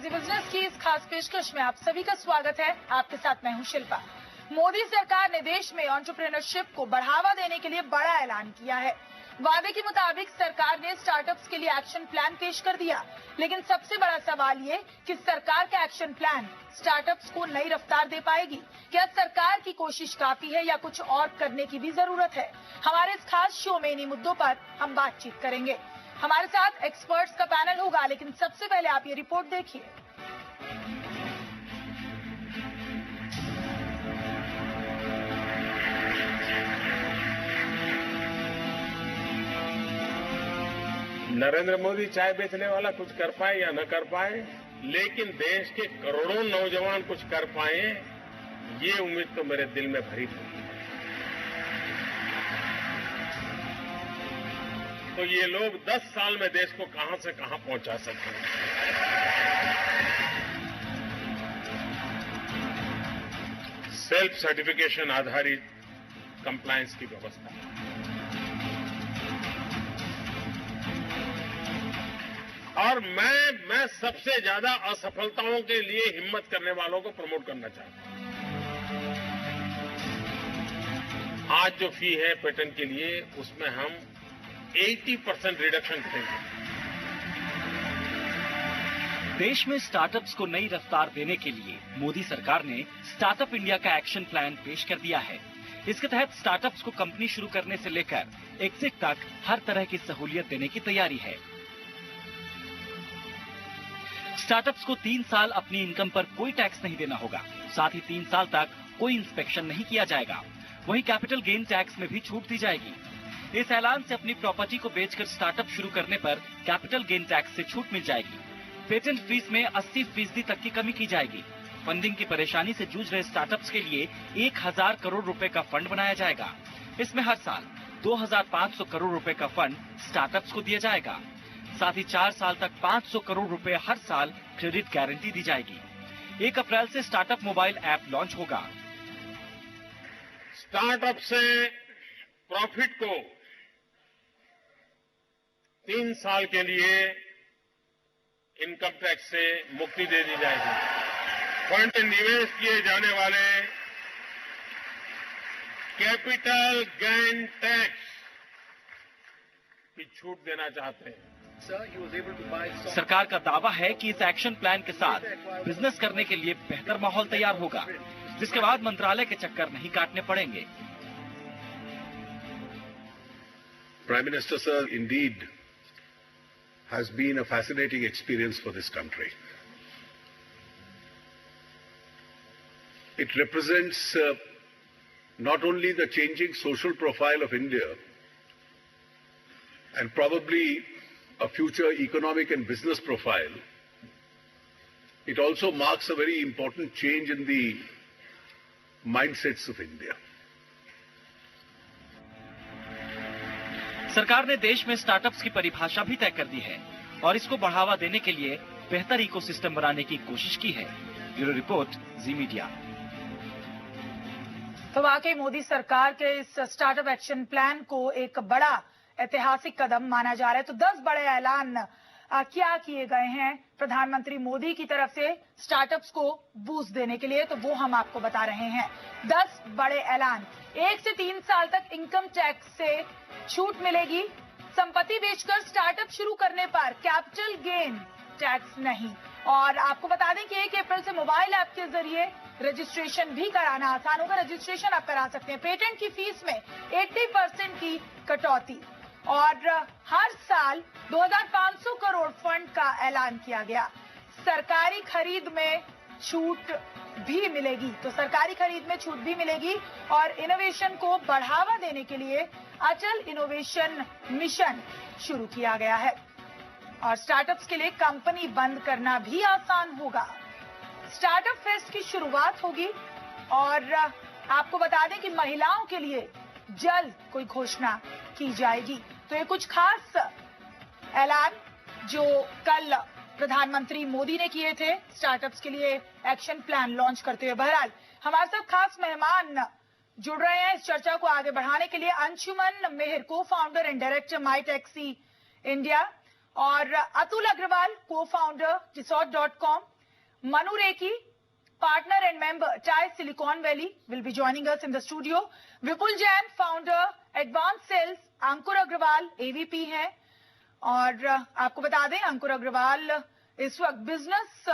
Easy business की इस खास पेशकश में आप सभी का स्वागत है। आपके साथ मैं हूं शिल्पा। मोदी सरकार ने देश में एंटरप्रेन्योरशिप को बढ़ावा देने के लिए बड़ा ऐलान किया है। वादे के मुताबिक सरकार ने स्टार्टअप्स के लिए एक्शन प्लान पेश कर दिया, लेकिन सबसे बड़ा सवाल ये कि सरकार का एक्शन प्लान स्टार्टअप्स को नई रफ्तार दे पाएगी। क्या सरकार की कोशिश काफी है या कुछ और करने की भी जरूरत है? हमारे इस खास शो में इन्हीं मुद्दों पर हम बातचीत करेंगे। हमारे साथ एक्सपर्ट्स का पैनल होगा, लेकिन सबसे पहले आप ये रिपोर्ट देखिए। नरेंद्र मोदी चाय बेचने वाला कुछ कर पाए या न कर पाए, लेकिन देश के करोड़ों नौजवान कुछ कर पाए, ये उम्मीद तो मेरे दिल में भरी हुई है। तो ये लोग 10 साल में देश को कहां से कहां पहुंचा सकते हैं। सेल्फ सर्टिफिकेशन आधारित कंप्लायंस की व्यवस्था, और मैं सबसे ज्यादा असफलताओं के लिए हिम्मत करने वालों को प्रमोट करना चाहता हूं। आज जो फी है पेटेंट के लिए, उसमें हम 80% रिडक्शन करेंगे। देश में स्टार्टअप्स को नई रफ्तार देने के लिए मोदी सरकार ने स्टार्टअप इंडिया का एक्शन प्लान पेश कर दिया है। इसके तहत स्टार्टअप्स को कंपनी शुरू करने से लेकर एग्जिट तक हर तरह की सहूलियत देने की तैयारी है। स्टार्टअप्स को 3 साल अपनी इनकम पर कोई टैक्स नहीं देना होगा। साथ ही 3 साल तक कोई इंस्पेक्शन नहीं किया जाएगा। वहीं कैपिटल गेन टैक्स में भी छूट दी जाएगी। इस ऐलान से अपनी प्रॉपर्टी को बेचकर स्टार्टअप शुरू करने पर कैपिटल गेन टैक्स से छूट मिल जाएगी। पेटेंट फीस में 80% तक की कमी की जाएगी। फंडिंग की परेशानी से जूझ रहे स्टार्टअप्स के लिए 1000 करोड़ रुपए का फंड बनाया जाएगा। इसमें हर साल 2500 करोड़ रुपए का फंड स्टार्टअप्स को दिया जाएगा। साथ ही 4 साल तक 500 करोड़ रुपए हर साल क्रेडिट गारंटी दी जाएगी। 1 अप्रैल से स्टार्टअप मोबाइल ऐप लॉन्च होगा। स्टार्टअप से प्रॉफिट को 3 साल के लिए इनकम टैक्स से मुक्ति दे दी जाएगी। फंड निवेश किए जाने वाले कैपिटल गेन टैक्स की छूट देना चाहते हैं। सरकार का दावा है कि इस एक्शन प्लान के साथ बिजनेस करने के लिए बेहतर माहौल तैयार होगा, जिसके बाद मंत्रालय के चक्कर नहीं काटने पड़ेंगे। Prime Minister, sir, indeed has been a fascinating experience for this country. It represents not only the changing social profile of India and probably a future economic and business profile, it also marks a very important change in the mindsets of India. सरकार ने देश में startups की परिभाषा भी तय कर दी है और इसको बढ़ावा देने के लिए बेहतर इकोसिस्टम बनाने की कोशिश की है। ब्यूरो रिपोर्ट, जी मीडिया। तो वाकई मोदी सरकार के इस स्टार्टअप एक्शन प्लान को एक बड़ा ऐतिहासिक कदम माना जा रहा है। तो 10 बड़े ऐलान क्या किए गए हैं प्रधानमंत्री मोदी की तरफ से स्टार्टअप्स को बूस्ट देने के लिए, तो वो हम आपको बता रहे हैं। 10 बड़े ऐलान। 1 से 3 साल तक इनकम टैक्स से छूट मिलेगी। संपत्ति बेचकर स्टार्टअप शुरू करने पर कैपिटल गेन टैक्स नहीं। और आपको बता दें कि 1 अप्रैल से मोबाइल ऐप के जरिए रजिस्ट्रेशन भी कराना आसान होगा। रजिस्ट्रेशन आप करा सकते हैं। पेटेंट की फीस में 80% की कटौती और हर साल 2500 करोड़ फंड का ऐलान किया गया। सरकारी खरीद में छूट भी मिलेगी, तो सरकारी खरीद में छूट भी मिलेगी। और इनोवेशन को बढ़ावा देने के लिए अटल इनोवेशन मिशन शुरू किया गया है। और स्टार्टअप्स के लिए कंपनी बंद करना भी आसान होगा। स्टार्टअप फेस्ट की शुरुआत होगी और आपको बता दें कि महिलाओं के लिए जल्द कोई घोषणा की जाएगी। तो ये कुछ खास ऐलान जो कल प्रधानमंत्री मोदी ने किए थे स्टार्टअप्स के लिए एक्शन प्लान लॉन्च करते हुए। बहरहाल हमारे साथ खास मेहमान जुड़ रहे हैं इस चर्चा को आगे बढ़ाने के लिए। अंशुमन मेहर, को founder and director my taxi India, और अतुल अग्रवाल, को founder टिसॉट.com, Manu Rekhi, partner and member, TIE Silicon Valley, will be joining us in the studio. Vipul Jain, founder, Advanced Sales, Ankur Agrawal, AVP हैं. और आपको बता दें, अंकुर अग्रवाल इस वक्त बिजनेस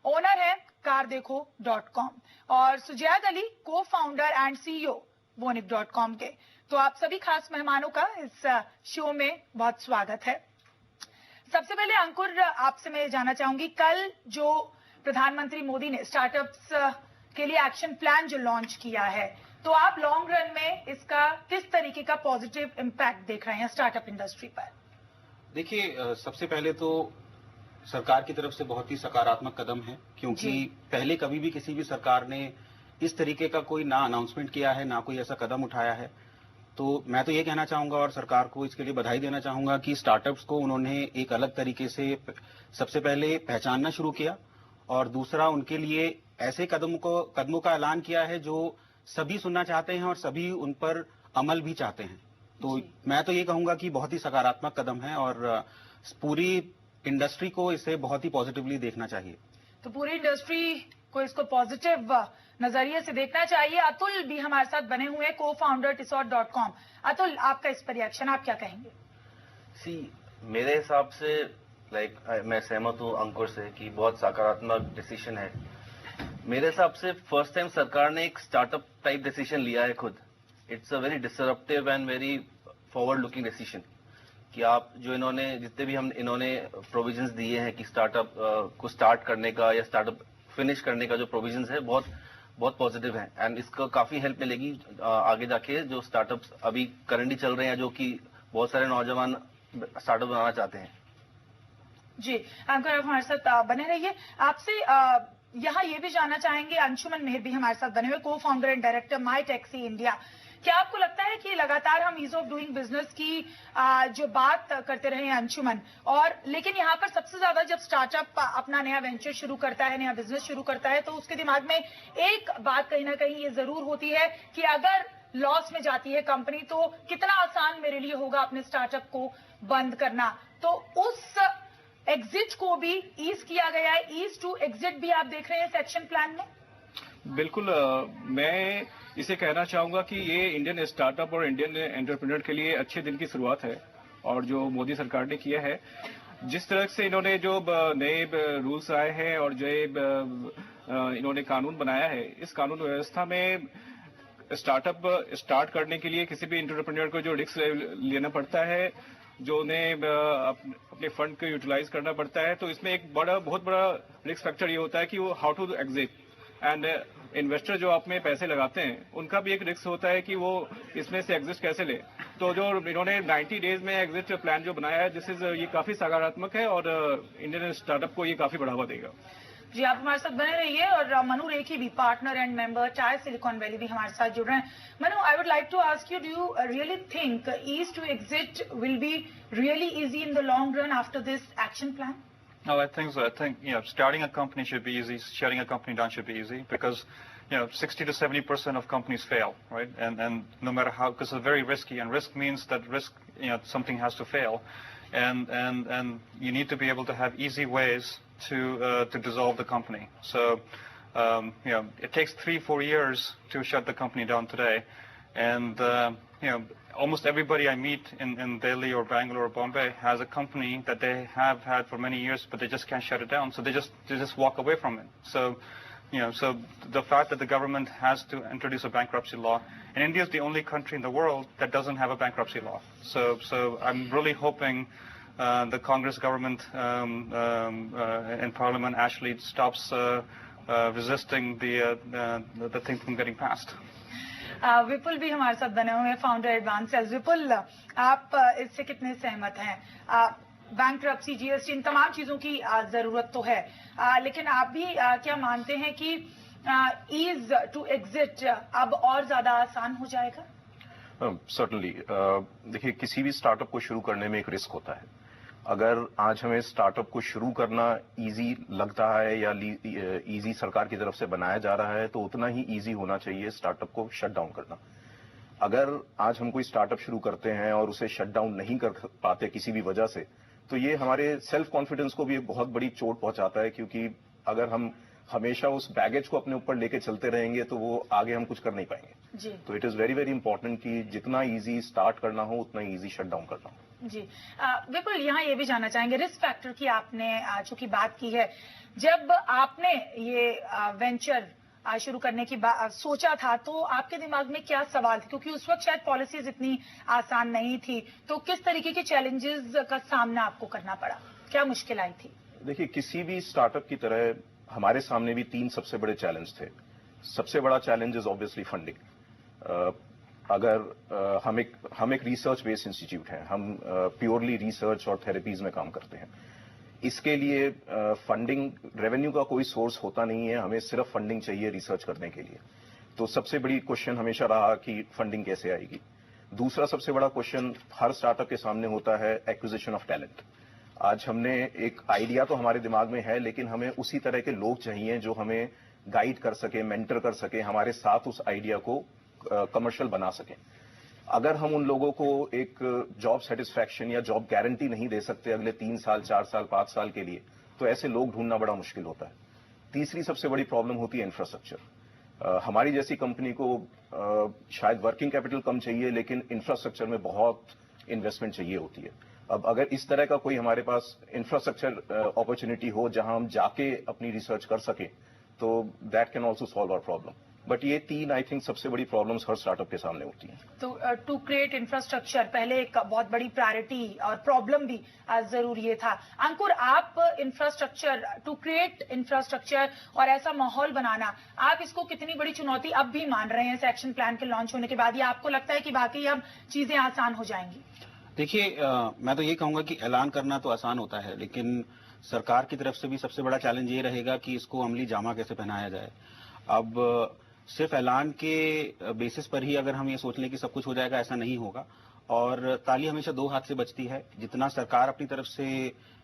ओनर है car-dekho.com और सुजैद अली को फाउंडर एंड CEO Vonik.com के. तो आप सभी खास मेहमानों का इस शो में बहुत स्वागत है. सबसे पहले अंकुर, आपसे मैं जानना चाहूंगी, कल जो प्रधानमंत्री मोदी ने स्टार्टअप्स के लिए एक्शन प्लान जो लॉन्च किया है, तो आप लॉन्ग रन में इसका किस तरीके का पॉजिटिव इम्पैक्ट देख रहे हैं स्टार्टअप इंडस्ट्री पर? देखिए, सबसे पहले तो सरकार की तरफ से बहुत ही सकारात्मक कदम है, क्योंकि पहले कभी भी किसी भी सरकार ने इस तरीके का कोई ना अनाउंसमेंट किया है, ना कोई ऐसा कदम उठाया है. तो मैं तो ये कहना चाहूंगा और सरकार को इसके लिए बधाई देना चाहूंगा कि स्टार्टअप्स को उन्होंने एक अलग तरीके से सबसे पहले पहचानना शुरू किया और दूसरा उनके लिए ऐसे कदमों का ऐलान किया है जो सभी सुनना चाहते हैं और सभी उन पर अमल भी चाहते हैं. तो मैं तो ये कहूंगा कि बहुत ही सकारात्मक कदम है और पूरी इंडस्ट्री को इसे बहुत ही पॉजिटिवली देखना चाहिए. तो पूरी इंडस्ट्री को इसको पॉजिटिव नजरिए से देखना चाहिए. अतुल भी हमारे साथ बने हुए हैं, को फाउंडर Tissot.com. अतुल, आपका इस पर रिएक्शन, आप क्या कहेंगे? मेरे हिसाब से मैं सहमत हूँ अंकुर से कि बहुत सकारात्मक डिसीजन है. मेरे हिसाब से फर्स्ट टाइम सरकार ने एक स्टार्टअप टाइप डिसीजन लिया है खुद. It's a very disruptive and very forward looking decision कि आप जो इन्होंने प्रोविजंस दिए हैं कि स्टार्टअप को स्टार्ट करने का या स्टार्टअप फिनिश करने का जो प्रोविजंस है बहुत पॉजिटिव है एंड इसका काफी हेल्प मिलेगी आगे जाके जो स्टार्टअप्स अभी करंटली चल रहे हैं, जो कि बहुत सारे नौजवान स्टार्टअप बनाना चाहते हैं. जी अंकुर, आप हमारे साथ बने रहिए. आपसे यहाँ ये भी जानना चाहेंगे, अंशुमन मेहर भी हमारे साथ बने हुए, को founder and director my taxi India. क्या आपको लगता है कि लगातार हम ईज ऑफ डूइंग बिजनेस की जो बात करते रहे हैं अंशुमन, और लेकिन यहाँ पर सबसे ज्यादा जब स्टार्टअप अपना नया वेंचर शुरू करता है, नया बिजनेस शुरू करता है, तो उसके दिमाग में एक बात कहीं ना कहीं ये जरूर होती है कि अगर लॉस में जाती है कंपनी तो कितना आसान मेरे लिए होगा अपने स्टार्टअप को बंद करना. तो उस एग्जिट को भी ईज किया गया है, ईज टू एग्जिट भी आप देख रहे हैं इस एक्शन प्लान में? बिल्कुल. मैं इसे कहना चाहूंगा कि ये इंडियन स्टार्टअप और इंडियन एंटरप्रेन्योर के लिए अच्छे दिन की शुरुआत है. और जो मोदी सरकार ने किया है, जिस तरह से इन्होंने जो नए रूल्स आए हैं और जो इन्होंने कानून बनाया है, इस कानून व्यवस्था में स्टार्टअप स्टार्ट करने के लिए किसी भी एंटरप्रेन्योर को जो रिस्क लेना पड़ता है, जो उन्हें अपने फंड को यूटिलाइज करना पड़ता है, तो इसमें एक बहुत बड़ा रिस्क फैक्टर ये होता है कि वो how to exit. And investor जो आप में पैसे लगाते हैं, उनका भी एक रिस्क होता है कि वो इसमें से एग्जिट कैसे ले. तो जो इन्होंने 90 डेज में एग्जिट प्लान जो बनाया है, ये काफी सकारात्मक है और इंडियन स्टार्टअप को ये काफी बढ़ावा देगा. जी, आप हमारे साथ बने रहिए. और मनु रेखी भी, partner and member, TiE Silicon Valley भी हमारे साथ जुड़ रहे हैं. Manu, I would like to ask you, do you really think ease to exit will be really easy in the long run after this action plan? No, I think so. I think, starting a company should be easy. Shutting a company down should be easy because, 60 to 70% of companies fail, right? And no matter how, because it's very risky, and risk means that something has to fail, and you need to be able to have easy ways to dissolve the company. So, it takes 3-4 years to shut the company down today, and almost everybody I meet in Delhi or Bangalore or Bombay has a company that they have had for many years, but they just can't shut it down. So they just walk away from it. So, so the fact that the government has to introduce a bankruptcy law, and India is the only country in the world that doesn't have a bankruptcy law. So I'm really hoping the Congress government in Parliament actually stops resisting the thing from getting passed. विपुल भी हमारे साथ बने हुए हैं, founder advance sales. विपुल, आप इससे कितने सहमत हैं? बैंक्रप्सी, जीएसटी, इन तमाम चीजों की जरूरत तो है, लेकिन आप भी क्या मानते हैं कि ईज टू एग्जिट अब और ज्यादा आसान हो जाएगा? सर्टनली. देखिए, किसी भी स्टार्टअप को शुरू करने में एक रिस्क होता है. अगर आज हमें स्टार्टअप को शुरू करना इजी लगता है या इजी सरकार की तरफ से बनाया जा रहा है, तो उतना ही इजी होना चाहिए स्टार्टअप को शट डाउन करना. अगर आज हम कोई स्टार्टअप शुरू करते हैं और उसे शट डाउन नहीं कर पाते किसी भी वजह से, तो ये हमारे सेल्फ कॉन्फिडेंस को भी एक बहुत बड़ी चोट पहुंचाता है. क्योंकि अगर हम हमेशा उस बैगेज को अपने ऊपर लेके चलते रहेंगे तो वो आगे हम कुछ कर नहीं पाएंगे। जी तो it is very very important कि जितना इजी स्टार्ट करना हो उतना इजी शट डाउन करना हो। जी बिल्कुल, यहाँ ये भी जानना चाहेंगे रिस्क फैक्टर की आपने चूंकि बात की है, जब आपने ये वेंचर शुरू करने की सोचा था तो आपके दिमाग में क्या सवाल थे, क्योंकि उस वक्त शायद पॉलिसीज इतनी आसान नहीं थी, तो किस तरीके के चैलेंजेस का सामना आपको करना पड़ा, क्या मुश्किल आई थी? देखिए, किसी भी स्टार्टअप की तरह हमारे सामने भी 3 सबसे बड़े चैलेंज थे। सबसे बड़ा चैलेंज इज ऑब्वियसली फंडिंग। अगर हम एक रिसर्च बेस्ड इंस्टीट्यूट हैं, हम प्योरली रिसर्च और थेरेपीज में काम करते हैं। इसके लिए फंडिंग रेवेन्यू का कोई सोर्स होता नहीं है, हमें सिर्फ फंडिंग चाहिए रिसर्च करने के लिए। तो सबसे बड़ी क्वेश्चन हमेशा रहा कि फंडिंग कैसे आएगी। दूसरा सबसे बड़ा क्वेश्चन हर स्टार्टअप के सामने होता है एक्विजिशन ऑफ टैलेंट। आज हमने एक आइडिया तो हमारे दिमाग में है, लेकिन हमें उसी तरह के लोग चाहिए जो हमें गाइड कर सके, मेंटर कर सके, हमारे साथ उस आइडिया को कमर्शियल बना सके। अगर हम उन लोगों को एक जॉब सेटिस्फैक्शन या जॉब गारंटी नहीं दे सकते अगले 3 साल, 4 साल, 5 साल के लिए, तो ऐसे लोग ढूंढना बड़ा मुश्किल होता है। तीसरी सबसे बड़ी प्रॉब्लम होती है इंफ्रास्ट्रक्चर। हमारी जैसी कंपनी को शायद वर्किंग कैपिटल कम चाहिए, लेकिन इंफ्रास्ट्रक्चर में बहुत इन्वेस्टमेंट चाहिए होती है। अब अगर इस तरह का कोई हमारे पास इंफ्रास्ट्रक्चर अपॉर्चुनिटी हो जहां हम जाके अपनी रिसर्च कर सके, तो that can also solve our problem. But ये 3 आई थिंक सबसे बड़ी प्रॉब्लम्स हर स्टार्टअप के सामने होती हैं। तो टू क्रिएट इंफ्रास्ट्रक्चर पहले एक बहुत बड़ी प्रायोरिटी और प्रॉब्लम भी जरूर ये था। अंकुर, आप इंफ्रास्ट्रक्चर टू क्रिएट इंफ्रास्ट्रक्चर और ऐसा माहौल बनाना, आप इसको कितनी बड़ी चुनौती अब भी मान रहे हैं इस एक्शन प्लान के लॉन्च होने के बाद, या आपको लगता है कि बाकी अब चीजें आसान हो जाएंगी? देखिए, मैं तो ये कहूंगा कि ऐलान करना तो आसान होता है, लेकिन सरकार की तरफ से भी सबसे बड़ा चैलेंज ये रहेगा कि इसको अमली जामा कैसे पहनाया जाए। अब सिर्फ ऐलान के बेसिस पर ही अगर हम ये सोच लें कि सब कुछ हो जाएगा, ऐसा नहीं होगा। और ताली हमेशा 2 हाथ से बजती है। जितना सरकार अपनी तरफ से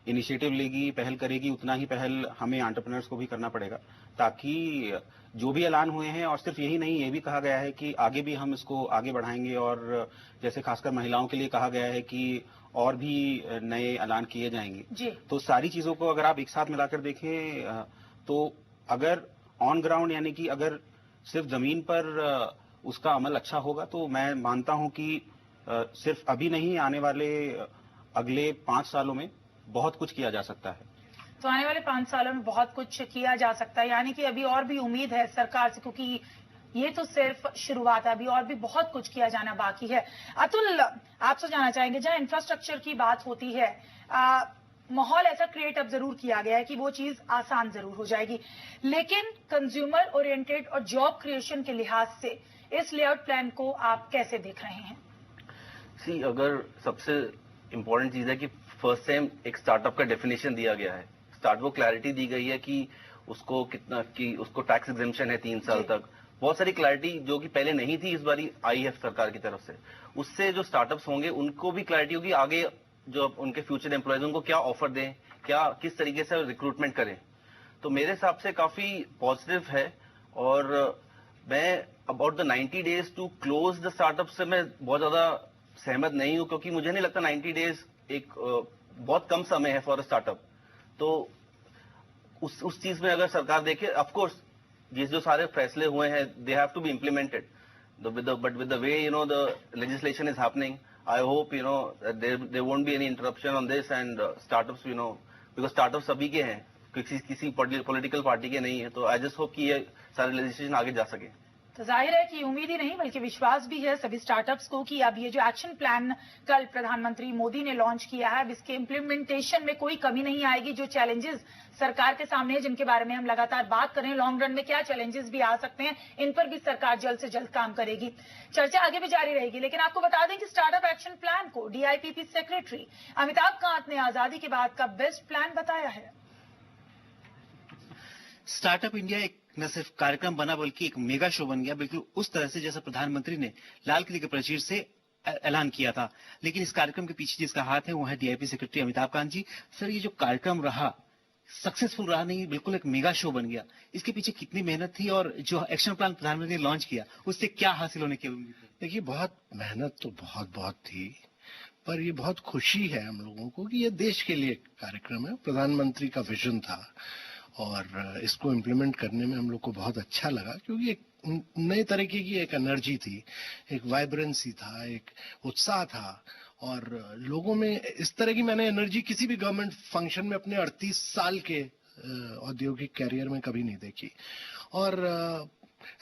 इनिशिएटिव लेगी, पहल करेगी, उतना ही पहल हमें एंटरप्रेन्योर्स को भी करना पड़ेगा, ताकि जो भी ऐलान हुए हैं, और सिर्फ यही नहीं, ये भी कहा गया है कि आगे भी हम इसको आगे बढ़ाएंगे, और जैसे खासकर महिलाओं के लिए कहा गया है कि और भी नए ऐलान किए जाएंगे जी। तो सारी चीजों को अगर आप एक साथ मिलाकर देखें, तो अगर ऑन ग्राउंड, यानी कि अगर सिर्फ जमीन पर उसका अमल अच्छा होगा, तो मैं मानता हूं कि सिर्फ अभी नहीं, आने वाले अगले 5 सालों में बहुत कुछ किया जा सकता है। तो आने वाले 5 सालों में बहुत कुछ किया जा सकता है, यानी कि अभी और भी उम्मीद है सरकार से, क्योंकि ये तो सिर्फ शुरुआत है, अभी और भी बहुत कुछ किया जाना बाकी है। अतुल, आपसे जानना चाहेंगे, जहां इंफ्रास्ट्रक्चर की बात होती है, माहौल ऐसा क्रिएट अब जरूर किया गया है कि वो चीज आसान जरूर हो जाएगी, लेकिन कंज्यूमर ओरिएंटेड और जॉब क्रिएशन के लिहाज से इस लेआउट प्लान को आप कैसे देख रहे हैं? अगर सबसे इंपॉर्टेंट चीज है कि फर्स्ट टाइम एक स्टार्टअप का डेफिनेशन दिया गया है, स्टार्टअप को क्लैरिटी दी गई है कि उसको कितना, कि उसको टैक्स एग्जेम्पशन है 3 साल तक। बहुत सारी क्लैरिटी जो कि पहले नहीं थी, इस बारी आई है सरकार की तरफ से। उससे जो स्टार्टअप्स होंगे उनको भी क्लैरिटी होगी, आगे जो उनके फ्यूचर एम्प्लॉयज उनको क्या ऑफर दें, क्या किस तरीके से रिक्रूटमेंट करें। तो मेरे हिसाब से काफी पॉजिटिव है। और मैं about the 90 days to close the startup से मैं बहुत ज्यादा सहमत नहीं हूं, क्योंकि मुझे नहीं लगता 90 डेज एक बहुत कम समय है फॉर अ स्टार्टअप। तो उस चीज में अगर सरकार देखे, ऑफ कोर्स ये जो सारे फैसले हुए हैं, they have to be implemented, but with the way the legislation is happening, I hope there won't be any interruption on this, and startups, because startups सभी के हैं, किसी पॉलिटिकल पार्टी के नहीं है। तो आई जस्ट होप कि ये सारे लेजिस्लेशन आगे जा सके। तो जाहिर है कि उम्मीद ही नहीं बल्कि विश्वास भी है सभी स्टार्टअप्स को कि अब ये जो एक्शन प्लान कल प्रधानमंत्री मोदी ने लॉन्च किया है, अब इसके इम्प्लीमेंटेशन में कोई कमी नहीं आएगी। जो चैलेंजेस सरकार के सामने है, जिनके बारे में हम लगातार बात कर रहे हैं, लॉन्ग रन में क्या चैलेंजेस भी आ सकते हैं, इन पर भी सरकार जल्द से जल्द काम करेगी। चर्चा आगे भी जारी रहेगी, लेकिन आपको बता दें कि स्टार्टअप एक्शन प्लान को DIPP सेक्रेटरी अमिताभ कांत ने आजादी के बाद का बेस्ट प्लान बताया है। स्टार्टअप इंडिया एक न सिर्फ कार्यक्रम बना बल्कि एक मेगा शो बन गया, बिल्कुल उस तरह से जैसा प्रधानमंत्री ने लाल किले के प्राचीर से ऐलान किया था। लेकिन इस कार्यक्रम के पीछे जिसका हाथ है वो है DIP सेक्रेटरी अमिताभ कांत जी। सर, ये जो कार्यक्रम रहा सक्सेसफुल रहा नहीं, बिल्कुल एक मेगा शो बन गया, इसके पीछे कितनी मेहनत थी और जो एक्शन प्लान प्रधानमंत्री ने लॉन्च किया उससे क्या हासिल होने की उम्मीद है? देखिए, बहुत मेहनत तो बहुत थी, पर ये बहुत खुशी है हम लोगों को कि ये देश के लिए कार्यक्रम है। प्रधानमंत्री का विजन था और इसको इम्प्लीमेंट करने में हम लोग को बहुत अच्छा लगा, क्योंकि एक नए तरीके की एक एनर्जी थी, एक वाइब्रेंसी था, एक उत्साह था, और लोगों में इस तरह की मैंने एनर्जी किसी भी गवर्नमेंट फंक्शन में अपने 38 साल के औद्योगिक कैरियर में कभी नहीं देखी। और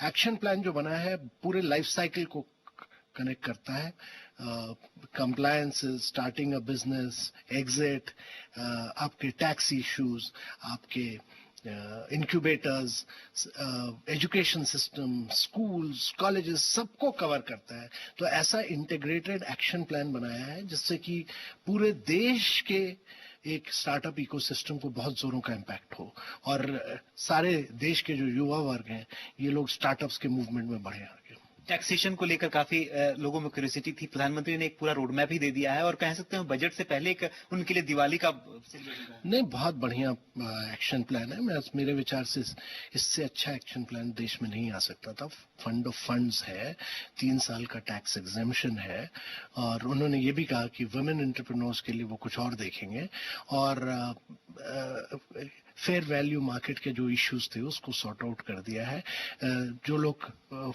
एक्शन प्लान जो बना है पूरे लाइफ साइकिल को कनेक्ट करता है, compliance, starting a business, exit, आपके टैक्स इश्यूज, आपके incubators, education system, schools, colleges, सबको कवर करता है। तो ऐसा इंटीग्रेटेड एक्शन प्लान बनाया है जिससे कि पूरे देश के एक स्टार्टअप इकोसिस्टम को बहुत जोरों का इम्पैक्ट हो, और सारे देश के जो युवा वर्ग हैं ये लोग स्टार्टअप्स के मूवमेंट में बढ़े आगे। टैक्सेशन को लेकर काफी लोगों में क्यूरियोसिटी थी। प्रधानमंत्री ने एक पूरा रोड मैप ही दे दिया है और कह सकते हैं बजट से पहले एक उनके लिए दिवाली का नहीं, बहुत बढ़िया एक्शन प्लान है। मेरे विचार से इससे अच्छा एक्शन प्लान देश में नहीं आ सकता था। फंड ऑफ फंड्स है, 3 साल का टैक्स एग्जेम्पशन है, और उन्होंने ये भी कहा कि वुमेन एंटरप्रेन्योर्स के लिए वो कुछ और देखेंगे, और फेयर वैल्यू मार्केट के जो इश्यूज थे उसको सॉर्ट आउट कर दिया है। जो लोग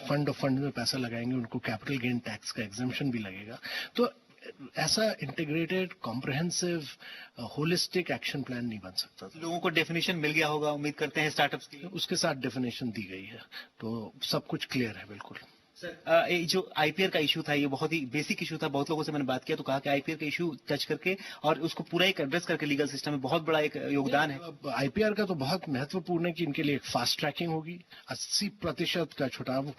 फंड ऑफ फंड में पैसा लगाएंगे उनको कैपिटल गेन टैक्स का एग्जेम्पशन भी लगेगा। तो ऐसा integrated, comprehensive, holistic action plan नहीं बन सकता। लोगों को डेफिनेशन मिल गया होगा, उम्मीद करते हैं स्टार्टअप्स की। उसके साथ डेफिनेशन दी गई है, तो सब कुछ क्लियर है बिल्कुल। सर, ये जो आईपीआर का इशू था ये बहुत ही बेसिक इशू था। बहुत लोगों से मैंने बात किया तो कहा कि आईपीआर का इशू टच करके और उसको पूरा एक एड्रेस करके लीगल सिस्टम में बहुत बड़ा एक योगदान है। आईपीआर का तो बहुत महत्वपूर्ण है कि इनके लिए एक फास्ट ट्रैकिंग होगी, 80% का छुटाव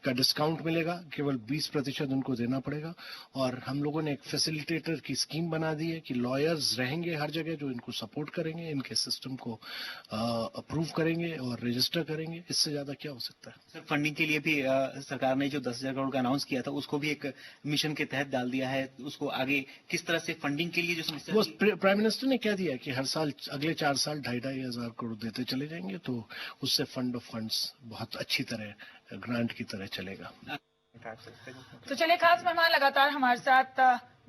का डिस्काउंट मिलेगा, केवल 20% उनको देना पड़ेगा। और हम लोगों ने एक फैसिलिटेटर की स्कीम बना दी है कि लॉयर्स रहेंगे हर जगह जो इनको सपोर्ट करेंगे, इनके सिस्टम को अप्रूव करेंगे और रजिस्टर करेंगे। इससे ज्यादा क्या हो सकता है। सर, फंडिंग के लिए भी सरकार ने जो 10,000 करोड़ का अनाउंस किया था उसको भी एक मिशन के तहत डाल दिया है। उसको आगे किस तरह से फंडिंग के लिए जो समस्या वो प्राइम मिनिस्टर ने कह दिया कि हर साल अगले 4 साल 2,500 हज़ार करोड़ देते चले जाएंगे, तो उससे फंड ऑफ फंड्स बहुत अच्छी तरह ग्रांट की तरह चलेगा। तो चलिए, खास मेहमान लगातार हमारे साथ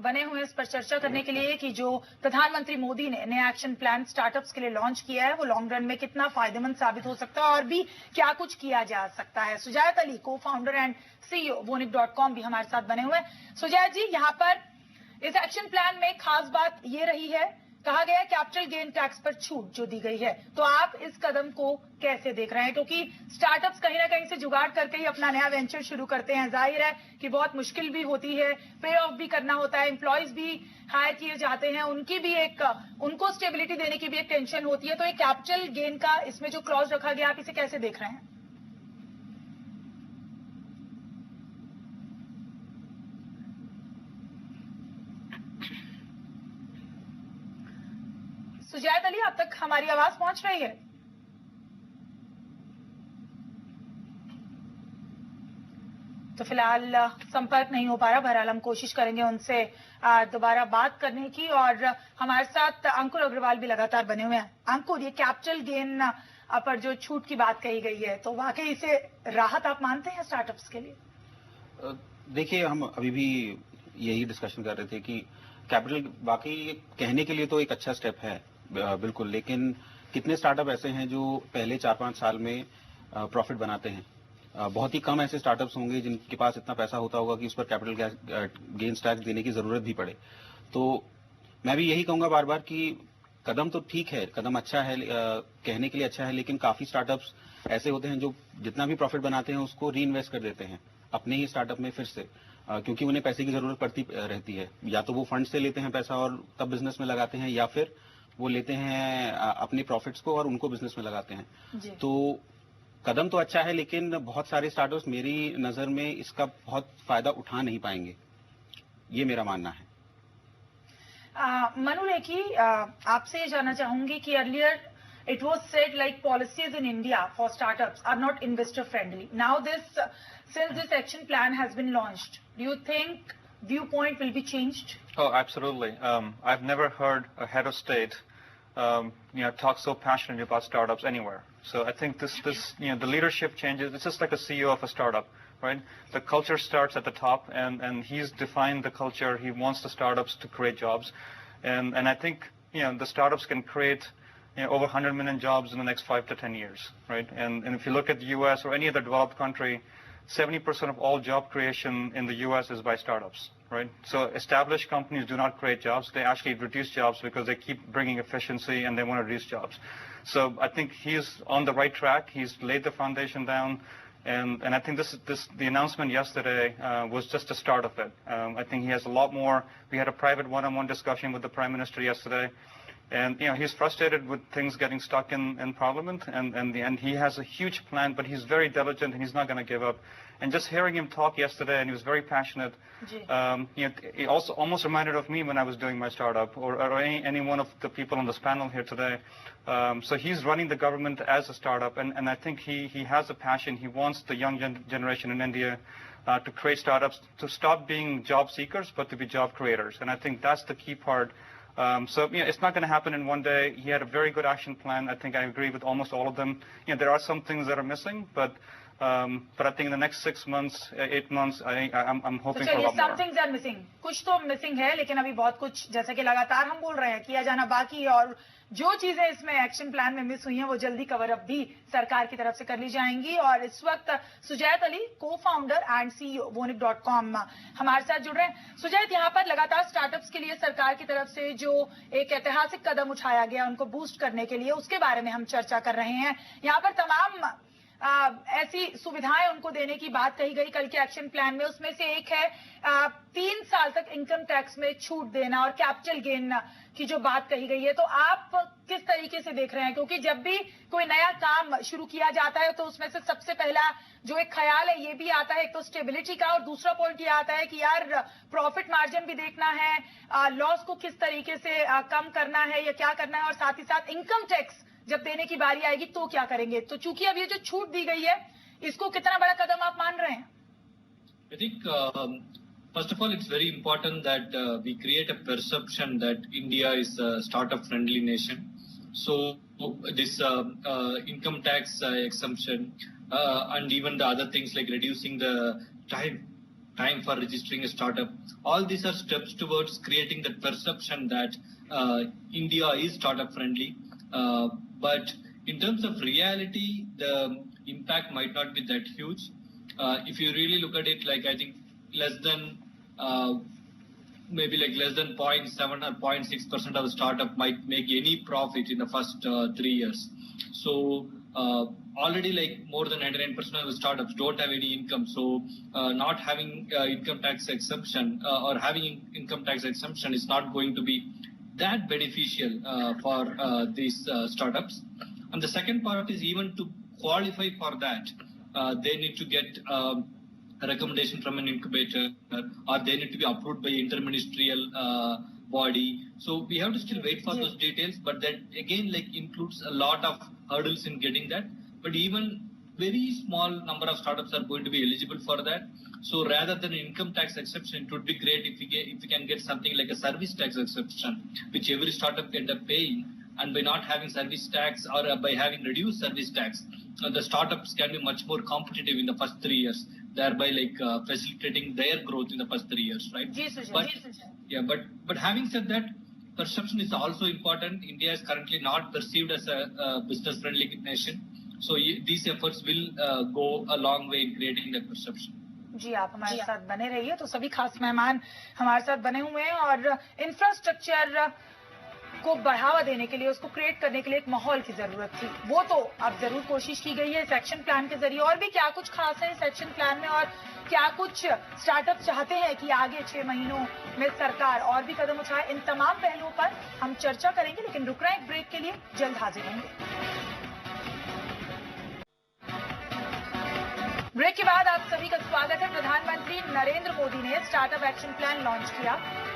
बने हुए इस पर चर्चा करने के लिए कि जो प्रधानमंत्री मोदी ने नया एक्शन प्लान स्टार्टअप्स के लिए लॉन्च किया है वो लॉन्ग रन में कितना फायदेमंद साबित हो सकता है और भी क्या कुछ किया जा सकता है। सुजायत अली, को फाउंडर एंड सीईओ Vonip.com भी हमारे साथ बने हुए हैं। सुजायत जी, यहाँ पर इस एक्शन प्लान में खास बात ये रही है, कहा गया कैपिटल गेन टैक्स पर छूट जो दी गई है, तो आप इस कदम को कैसे देख रहे हैं? क्योंकि स्टार्टअप्स कहीं ना कहीं से जुगाड़ करके ही अपना नया वेंचर शुरू करते हैं। जाहिर है कि बहुत मुश्किल भी होती है, पे ऑफ भी करना होता है, एम्प्लॉयज भी हायर किए जाते हैं, उनको स्टेबिलिटी देने की भी एक टेंशन होती है। तो एक कैपिटल गेन का इसमें जो क्लॉज रखा गया, आप इसे कैसे देख रहे हैं? सुजायत अली, अब तक हमारी आवाज पहुंच रही है? तो फिलहाल संपर्क नहीं हो पा रहा। बहरहाल हम कोशिश करेंगे उनसे दोबारा बात करने की। और हमारे साथ अंकुर अग्रवाल भी लगातार बने हुए हैं। अंकुर, ये कैपिटल गेन पर जो छूट की बात कही गई है, तो वाकई इसे राहत आप मानते हैं स्टार्टअप्स के लिए? देखिए, हम अभी भी यही डिस्कशन कर रहे थे कि कैपिटल वाकई कहने के लिए तो एक अच्छा स्टेप है, बिल्कुल, लेकिन कितने स्टार्टअप ऐसे हैं जो पहले 4-5 साल में प्रॉफिट बनाते हैं? बहुत ही कम ऐसे स्टार्टअप्स होंगे जिनके पास इतना पैसा होता होगा कि उस पर कैपिटल गेन्स टैक्स देने की जरूरत भी पड़े। तो मैं भी यही कहूंगा बार बार कि कदम तो ठीक है, कदम अच्छा है, कहने के लिए अच्छा है, लेकिन काफी स्टार्टअप्स ऐसे होते हैं जो जितना भी प्रॉफिट बनाते हैं उसको री इन्वेस्ट कर देते हैं अपने ही स्टार्टअप में फिर से, क्योंकि उन्हें पैसे की जरूरत पड़ती रहती है। या तो वो फंड से लेते हैं पैसा और तब बिजनेस में लगाते हैं, या फिर वो लेते हैं अपने प्रॉफिट्स को और उनको बिजनेस में लगाते हैं। तो कदम तो अच्छा है, लेकिन बहुत सारे स्टार्टअप्स मेरी नजर में इसका बहुत फायदा उठा नहीं पाएंगे, ये मेरा मानना है। मनु लेखी, आपसे ये जानना चाहूंगी कि earlier it was said like policies in India for startups are not investor friendly. Now since this action plan has been launched, do you think viewpoint will be changed? Oh, absolutely. I've never heard a head of state talk so passionately about startups anywhere. So I think this the leadership changes. It's just like a CEO of a startup, right? The culture starts at the top, and he's defined the culture. He wants the startups to create jobs, and I think the startups can create over 100 million jobs in the next 5 to 10 years, right? And if you look at the U.S. or any other developed country, 70% of all job creation in the U.S. is by startups, right? So established companies do not create jobs. They actually reduce jobs because they keep bringing efficiency and they want to reduce jobs. So I think he's on the right track. He's laid the foundation down. And I think the announcement yesterday was just the start of it. I think he has a lot more. We had a private one-on-one discussion with the Prime Minister yesterday. And, he's frustrated with things getting stuck in Parliament, and he has a huge plan, but he's very diligent, and he's not going to give up. And just hearing him talk yesterday, and he was very passionate, it also almost reminded of me when I was doing my startup, or any one of the people on this panel here today. So he's running the government as a startup, and I think he has a passion. He wants the young generation in India to create startups, to stop being job seekers, but to be job creators. And I think that's the key part. So it's not going to happen in one day. He had a very good action plan. I think I agree with almost all of them. There are some things that are missing, but I think in the next 6 months, 8 months, I'm hoping for a lot more. Some things are missing. कुछ तो missing है, लेकिन अभी बहुत कुछ, जैसे कि लगातार हम बोल रहे हैं, किया जाना बाकी है, और जो चीजें इसमें एक्शन प्लान में मिस हुई हैं वो जल्दी कवर अप भी सरकार की तरफ से कर ली जाएंगी। और इस वक्त Sujait Ali, co-founder and CEO Vonit.com हमारे साथ जुड़ रहे हैं। सुजैत, यहाँ पर लगातार स्टार्टअप्स के लिए सरकार की तरफ से जो एक ऐतिहासिक कदम उठाया गया उनको बूस्ट करने के लिए, उसके बारे में हम चर्चा कर रहे हैं। यहाँ पर तमाम ऐसी सुविधाएं उनको देने की बात कही गई कल के एक्शन प्लान में। उसमें से एक है 3 साल तक इनकम टैक्स में छूट देना और कैपिटल गेन की जो बात कही गई है, तो आप किस तरीके से देख रहे हैं? क्योंकि जब भी कोई नया काम शुरू किया जाता है तो उसमें से सबसे पहला जो एक ख्याल है ये भी आता है, एक तो स्टेबिलिटी का, और दूसरा पॉइंट ये आता है कि यार प्रॉफिट मार्जिन भी देखना है, लॉस को किस तरीके से कम करना है या क्या करना है, और साथ ही साथ इनकम टैक्स जब देने की बारी आएगी तो क्या करेंगे। तो चूंकि अब ये जो छूट दी गई है, इसको कितना बड़ा कदम आप मान रहे हैं? I think first of all, it's very important that we create a perception that India is a startup friendly nation. So this income tax exemption and even the other things like reducing the time for registering a startup, all these are steps towards creating that perception that India is startup friendly. But in terms of reality, the impact might not be that huge. If you really look at it, like I think less than maybe like less than 0.7 or 0.6% of the startup might make any profit in the first 3 years. So already like more than 99% of the startups don't have any income. So not having income tax exemption or having income tax exemption is not going to be that beneficial for these startups. And the second part is, even to qualify for that, they need to get a recommendation from an incubator, or they need to be approved by interministerial body. So we have to still wait for those details, but that again like includes a lot of hurdles in getting that. But even very small number of startups are going to be eligible for that. So rather than an income tax exception, it would be great if we can get something like a service tax exception, which every startup can end up paying. And by not having service tax, or by having reduced service tax, the startups can be much more competitive in the first 3 years, thereby like facilitating their growth in the first 3 years, right? But having said that, perception is also important. India is currently not perceived as a business-friendly nation. So these efforts will go a long way in creating that perception. जी, आप हमारे साथ बने रहिए। तो सभी खास मेहमान हमारे साथ बने हुए हैं, और इंफ्रास्ट्रक्चर को बढ़ावा देने के लिए, उसको क्रिएट करने के लिए एक माहौल की जरूरत थी। वो तो अब जरूर कोशिश की गई है इस एक्शन प्लान के जरिए। और भी क्या कुछ खास है इस एक्शन प्लान में, और क्या कुछ स्टार्टअप चाहते हैं कि आगे 6 महीनों में सरकार और भी कदम उठाए, इन तमाम पहलुओं पर हम चर्चा करेंगे। लेकिन रुक रहे हैं एक ब्रेक के लिए, जल्द हाजिर होंगे। ब्रेक के बाद आप सभी का स्वागत है। प्रधानमंत्री नरेंद्र मोदी ने स्टार्टअप एक्शन प्लान लॉन्च किया।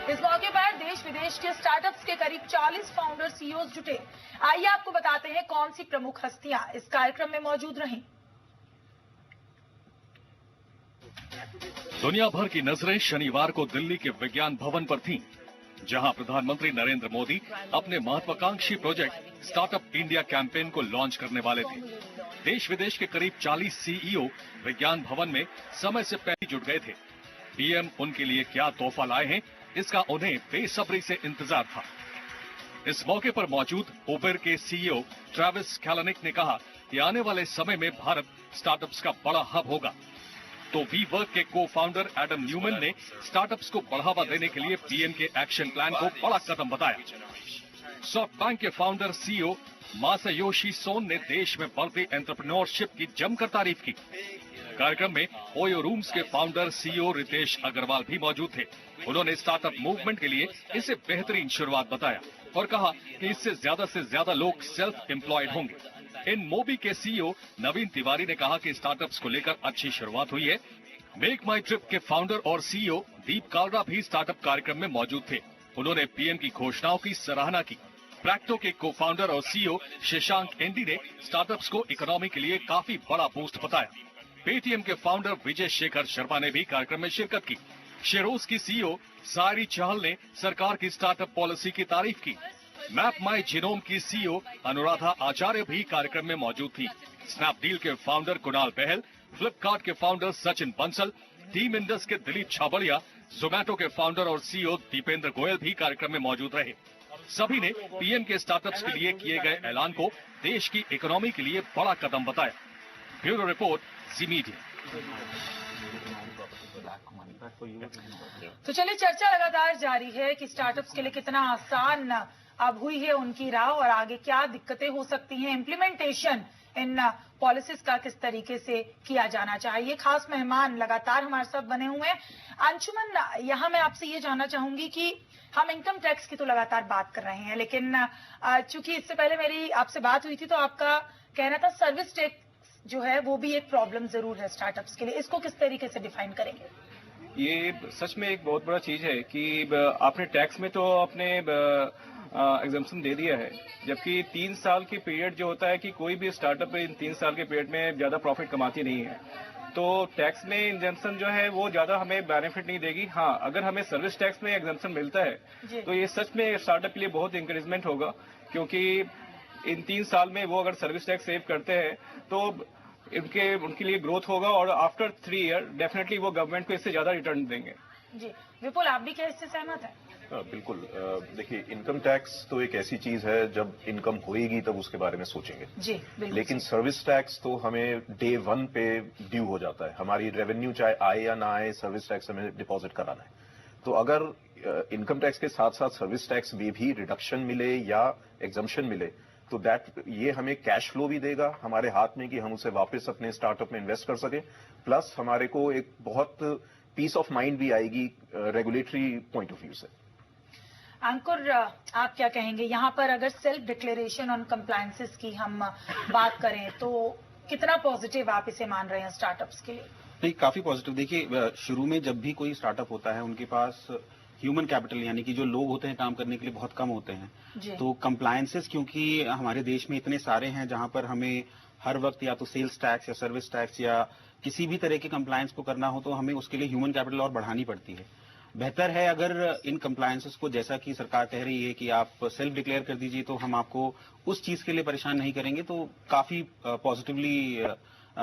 इस मौके पर देश विदेश के स्टार्टअप्स के करीब 40 फाउंडर सीईओज जुटे। आइए आपको बताते हैं कौन सी प्रमुख हस्तियां इस कार्यक्रम में मौजूद रहीं। दुनिया भर की नजरें शनिवार को दिल्ली के विज्ञान भवन पर थीं, जहां प्रधानमंत्री नरेंद्र मोदी अपने महत्वाकांक्षी प्रोजेक्ट स्टार्टअप इंडिया कैंपेन को लॉन्च करने वाले थे। देश विदेश के करीब 40 सीईओ विज्ञान भवन में समय से पहले जुट गए थे। पीएम उनके लिए क्या तोहफा लाए हैं, इसका उन्हें बेसब्री से इंतजार था। इस मौके पर मौजूद उबर के सीईओ ट्रैविस कैलनिक ने कहा कि आने वाले समय में भारत स्टार्टअप्स का बड़ा हब होगा। तो वी वर्क के को फाउंडर एडम न्यूमैन ने स्टार्टअप्स को बढ़ावा देने के लिए पीएम के एक्शन प्लान को बड़ा कदम बताया। सॉफ्टबैंक के फाउंडर सीईओ मासायोशी सोन ने देश में बढ़ती एंटरप्रेन्योरशिप की जमकर तारीफ की। कार्यक्रम में ओयो रूम्स के फाउंडर सीईओ रितेश अग्रवाल भी मौजूद थे। उन्होंने स्टार्टअप मूवमेंट के लिए इसे बेहतरीन शुरुआत बताया और कहा कि इससे ज्यादा लोग सेल्फ एम्प्लॉयड होंगे। इन मोबी के सीईओ नवीन तिवारी ने कहा कि स्टार्टअप्स को लेकर अच्छी शुरुआत हुई है। मेक माई ट्रिप के फाउंडर और सीईओ दीप कालरा भी स्टार्टअप कार्यक्रम में मौजूद थे। उन्होंने पीएम की घोषणाओं की सराहना की। प्रैक्टो के को फाउंडर और सीईओ शशांक एंडी ने स्टार्टअप्स को इकोनॉमी के लिए काफी बड़ा बूस्ट बताया। पेटीएम के फाउंडर विजय शेखर शर्मा ने भी कार्यक्रम में शिरकत की। शेरोज की सीईओ सायरी चहल ने सरकार की स्टार्टअप पॉलिसी की तारीफ की। मैप माई जीनोम की सीईओ अनुराधा आचार्य भी कार्यक्रम में मौजूद थी। स्नैपडील के फाउंडर कुणाल बहल, फ्लिपकार्ट के founder Sachin Bansal, team Indus के दिलीप छाबड़िया, जोमैटो के फाउंडर और सीईओ दीपेंद्र गोयल भी कार्यक्रम में मौजूद रहे। सभी ने पीएम के स्टार्टअप्स के लिए किए गए ऐलान को देश की इकोनॉमी के लिए बड़ा कदम बताया। ब्यूरो रिपोर्ट, जी मीडिया। तो चलिए, चर्चा लगातार जारी है कि स्टार्टअप्स के लिए कितना आसान अब हुई है उनकी राह और आगे क्या दिक्कतें हो सकती हैं। इम्प्लीमेंटेशन इन पॉलिसीज का किस तरीके से किया जाना चाहिए। खास मेहमान लगातार हमारे साथ बने हुए हैं। अंशुमन, यहाँ मैं आपसे ये जानना चाहूंगी कि हम इनकम टैक्स की तो लगातार बात कर रहे हैं, लेकिन चूंकि इससे पहले मेरी आपसे बात हुई थी तो आपका कहना था सर्विस टैक्स जो है वो भी एक प्रॉब्लम जरूर है स्टार्टअप्स के लिए। इसको किस तरीके से डिफाइन करेंगे? ये सच में एक बहुत बड़ा चीज है कि आपने टैक्स में तो अपने एग्जाम्पशन दे दिया है, जबकि 3 साल की पीरियड जो होता है कि कोई भी स्टार्टअप इन 3 साल के पीरियड में ज्यादा प्रॉफिट कमाती नहीं है, तो टैक्स में एग्जाम्पशन जो है वो ज्यादा हमें बेनिफिट नहीं देगी। हाँ, अगर हमें सर्विस टैक्स में एग्जाम्पशन मिलता है तो ये सच में स्टार्टअप के लिए बहुत इंकरेजमेंट होगा, क्योंकि इन 3 साल में वो अगर सर्विस टैक्स सेव करते हैं तो उनके लिए ग्रोथ होगा और आफ्टर 3 ईयर डेफिनेटली वो गवर्नमेंट को इससे ज्यादा रिटर्न देंगे। जी विपुल, आप भी क्या इससे सहमत हैं? बिल्कुल। देखिए, इनकम टैक्स तो एक ऐसी चीज है, जब इनकम होएगी तब उसके बारे में सोचेंगे। जी बिल्कुल। लेकिन सर्विस टैक्स तो हमें डे 1 पे ड्यू हो जाता है। हमारी रेवेन्यू चाहे आए या ना आए, सर्विस टैक्स हमें डिपॉजिट कराना है। तो अगर इनकम टैक्स के साथ साथ सर्विस टैक्स में भी रिडक्शन मिले या एग्जम्पशन मिले तो ये हमें कैश फ्लो भी देगा हमारे हाथ में कि हम उसे वापस अपने स्टार्टअप में इन्वेस्ट कर सके, प्लस हमारे को एक बहुत पीस ऑफ माइंड भी आएगी रेगुलेटरी पॉइंट ऑफ व्यू से। अंकुर, आप क्या कहेंगे यहाँ पर? अगर सेल्फ डिक्लेरेशन ऑन कंप्लायंसेस की हम बात करें तो कितना पॉजिटिव आप इसे मान रहे हैं स्टार्टअप्स के लिए? नहीं, काफी पॉजिटिव। देखिए, शुरू में जब भी कोई स्टार्टअप होता है उनके पास ह्यूमन कैपिटल यानी कि जो लोग होते हैं काम करने के लिए बहुत कम होते हैं। तो कंप्लायंसेस क्योंकि हमारे देश में इतने सारे हैं जहां पर हमें हर वक्त या तो सेल्स टैक्स या सर्विस टैक्स या किसी भी तरह के कंप्लायंस को करना हो तो हमें उसके लिए ह्यूमन कैपिटल और बढ़ानी पड़ती है। बेहतर है अगर इन कंप्लायंसेस को, जैसा कि सरकार कह रही है कि आप सेल्फ डिक्लेयर कर दीजिए तो हम आपको उस चीज के लिए परेशान नहीं करेंगे, तो काफी पॉजिटिवली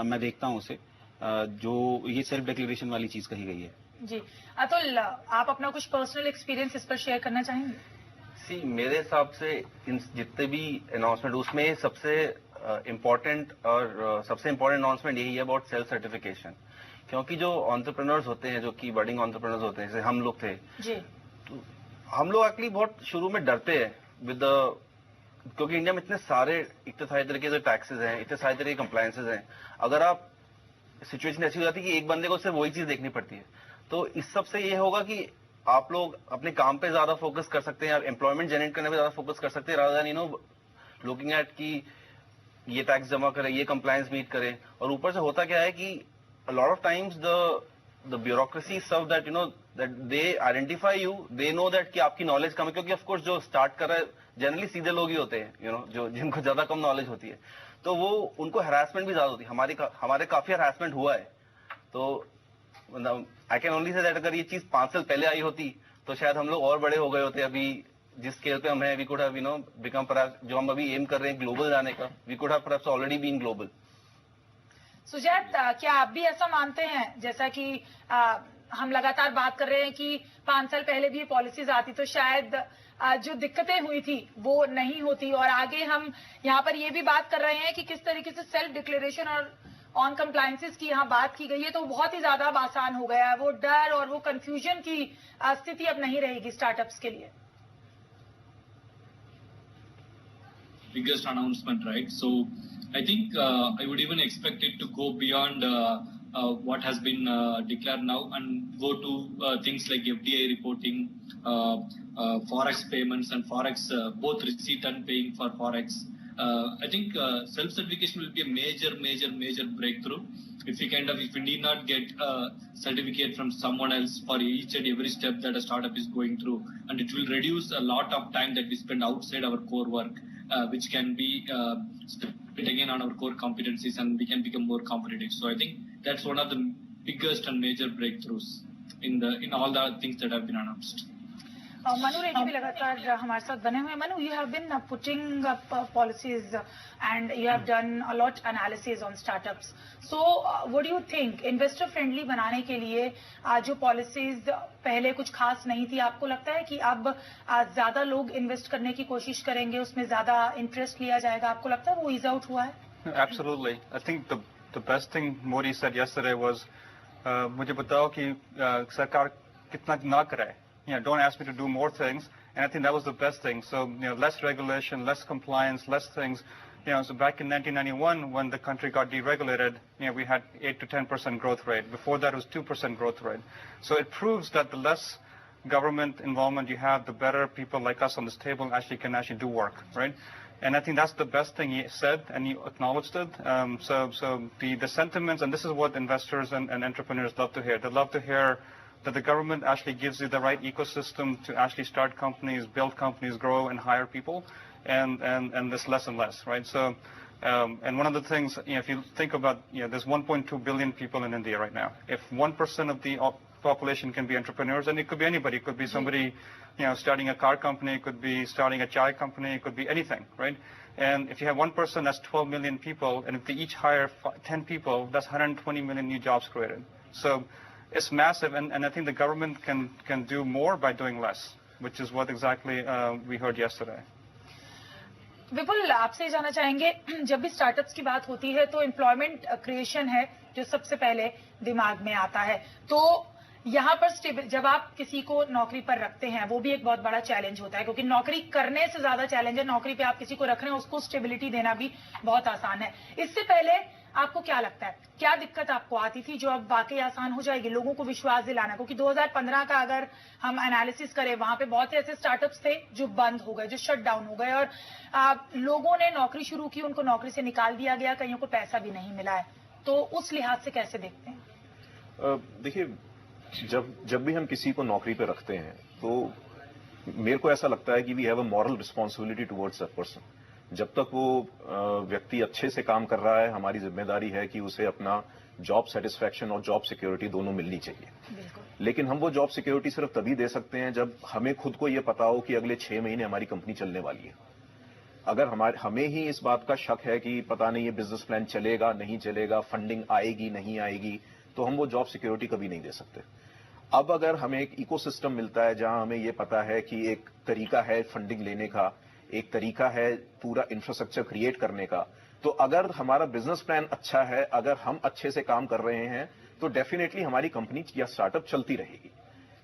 मैं देखता हूं उसे, जो ये सेल्फ डिक्लेरेशन वाली चीज कही गई है। जी अतुल, आप अपना कुछ पर्सनल एक्सपीरियंस इस पर शेयर करना चाहेंगे? मेरे हिसाब से इन जितने भी अनाउंसमेंट उसमें सबसे इम्पोर्टेंट अनाउंसमेंट यही है अबाउट सेल्फ सर्टिफिकेशन, क्योंकि जो एंटरप्रेन्योर्स होते हैं, जो कि बडिंग एंटरप्रेन्योर्स होते हैं, जैसे हम लोग थे जी, तो हम लोग एक्चुअली बहुत शुरू में डरते हैं क्योंकि इंडिया में इतने सारे तरीके के टैक्सेस हैं, इतने सारे तरीके के कंप्लायंसेस हैं। अगर आप सिचुएशन ऐसी हो जाती है कि एक बंदे को सिर्फ वही चीज देखनी पड़ती है, तो इस सब से ये होगा कि आप लोग अपने काम पे ज्यादा फोकस कर सकते हैं, एम्प्लॉयमेंट जनरेट करने पे ज्यादा फोकस कर सकते हैं, रादर देन लुकिंग एट कि ये टैक्स जमा करें, ये कंप्लायंस मीट करें। और ऊपर से होता क्या है कि a lot of times the bureaucracy is such that that they identify you, they know that कि आपकी नॉलेज कम है, क्योंकि ऑफ कोर्स जो स्टार्ट कर रहा है जनरली सीधे लोग ही होते हैं, जो जिनको ज्यादा कम नॉलेज होती है, तो वो उनको हरासमेंट भी ज्यादा होती है। हमारे काफी हरासमेंट हुआ है। तो I can only say that अगर ये चीज 5 साल पहले आई होती तो शायद हम लोग और बड़े हो गए होते। अभी जिस स्केल पे हम हैं, we could have become perhaps, जो हम अभी एम कर रहे हैं ग्लोबल जाने का, we could have perhaps already been global. Sujat, क्या आप भी ऐसा मानते हैं जैसा कि हम लगातार बात कर रहे हैं कि 5 साल पहले भी ये पॉलिसीज आती तो शायद जो दिक्कतें हुई थी वो नहीं होती, और आगे हम यहाँ पर ये भी बात कर रहे हैं कि किस तरीके से सेल्फ डिक्लेरेशन और ऑन कंप्लायंसेस की यहाँ बात की गई है, तो बहुत ही ज्यादा अब आसान हो गया है। वो डर और वो कंफ्यूजन की स्थिति अब नहीं रहेगी स्टार्टअप्स के लिए। Biggest announcement, right? So I think I would even expect it to go beyond what has been declared now and go to things like FDI reporting, forex payments and forex, both receipt and paying for forex. I think self-certification will be a major breakthrough. If we need not get a certificate from someone else for each and every step that a startup is going through, and it will reduce a lot of time that we spend outside our core work, which can be spent again on our core competencies, and we can become more competitive. So I think that's one of the biggest and major breakthroughs in all the things that have been announced. Manu Reddy भी लगातार हमारे साथ बने हुए हैं। Manu, you have been putting up policies and you have done a lot analysis on startups. So what do you think investor friendly बनाने के लिए जो policies पहले कुछ खास नहीं थी, आपको लगता है कि अब ज्यादा लोग इन्वेस्ट करने की कोशिश करेंगे, उसमें ज्यादा इंटरेस्ट लिया जाएगा? आपको लगता है वो ईज आउट हुआ है? Absolutely. I think the best thing Modi said yesterday was मुझे बताओ कि सरकार कितना ना करे. Don't ask me to do more things, and I think that was the best thing. So, less regulation, less compliance, less things. So back in 1991, when the country got deregulated, we had 8 to 10% growth rate. Before that, it was 2% growth rate. So it proves that the less government involvement you have, the better people like us on this table can actually do work, right? And I think that's the best thing he said, and he acknowledged it. So the sentiments, and this is what investors and entrepreneurs love to hear. They love to hear that the government actually gives you the right ecosystem to actually start companies, build companies, grow, and hire people, and there's less and less, right? So, and one of the things, if you think about, there's 1.2 billion people in India right now. If 1% of the population can be entrepreneurs, and it could be anybody, it could be somebody, starting a car company, it could be starting a chai company, it could be anything, right? And if you have 1%, that's 12 million people, and if they each hire 10 people, that's 120 million new jobs created. So it's massive, and I think the government can do more by doing less, which is what exactly we heard yesterday. विपुल, आपसे जानना चाहेंगे, जब भी startups की बात होती है तो एम्प्लॉयमेंट क्रिएशन है जो सबसे पहले दिमाग में आता है। तो यहाँ पर जब आप किसी को नौकरी पर रखते हैं, वो भी एक बहुत बड़ा चैलेंज होता है, क्योंकि नौकरी करने से ज्यादा चैलेंज है नौकरी पे आप किसी को रख रहे हैं, उसको स्टेबिलिटी देना भी बहुत आसान है। इससे पहले आपको क्या लगता है, क्या दिक्कत आपको आती थी जो अब वाकई आसान हो जाएगी लोगों को विश्वास दिलाना? क्योंकि 2015 का अगर हम एनालिसिस करें, वहां पे बहुत से ऐसे स्टार्टअप्स थे जो बंद हो गए, जो शट डाउन हो गए, और लोगों ने नौकरी शुरू की, उनको नौकरी से निकाल दिया गया, कईयों को पैसा भी नहीं मिला है। तो उस लिहाज से कैसे देखते हैं? देखिए, जब भी हम किसी को नौकरी पे रखते हैं तो मेरे को ऐसा लगता है कि we have a moral responsibility towards that person. जब तक वो व्यक्ति अच्छे से काम कर रहा है, हमारी जिम्मेदारी है कि उसे अपना जॉब सेटिस्फैक्शन और जॉब सिक्योरिटी दोनों मिलनी चाहिए। लेकिन हम वो जॉब सिक्योरिटी सिर्फ तभी दे सकते हैं जब हमें खुद को ये पता हो कि अगले 6 महीने हमारी कंपनी चलने वाली है। अगर हमें ही इस बात का शक है कि पता नहीं ये बिजनेस प्लान चलेगा नहीं चलेगा, फंडिंग आएगी नहीं आएगी, तो हम वो जॉब सिक्योरिटी कभी नहीं दे सकते। अब अगर हमें एक इकोसिस्टम मिलता है जहां हमें ये पता है कि एक तरीका है फंडिंग लेने का, एक तरीका है पूरा इंफ्रास्ट्रक्चर क्रिएट करने का, तो अगर हमारा बिजनेस प्लान अच्छा है, अगर हम अच्छे से काम कर रहे हैं, तो डेफिनेटली हमारी कंपनी या स्टार्टअप चलती रहेगी।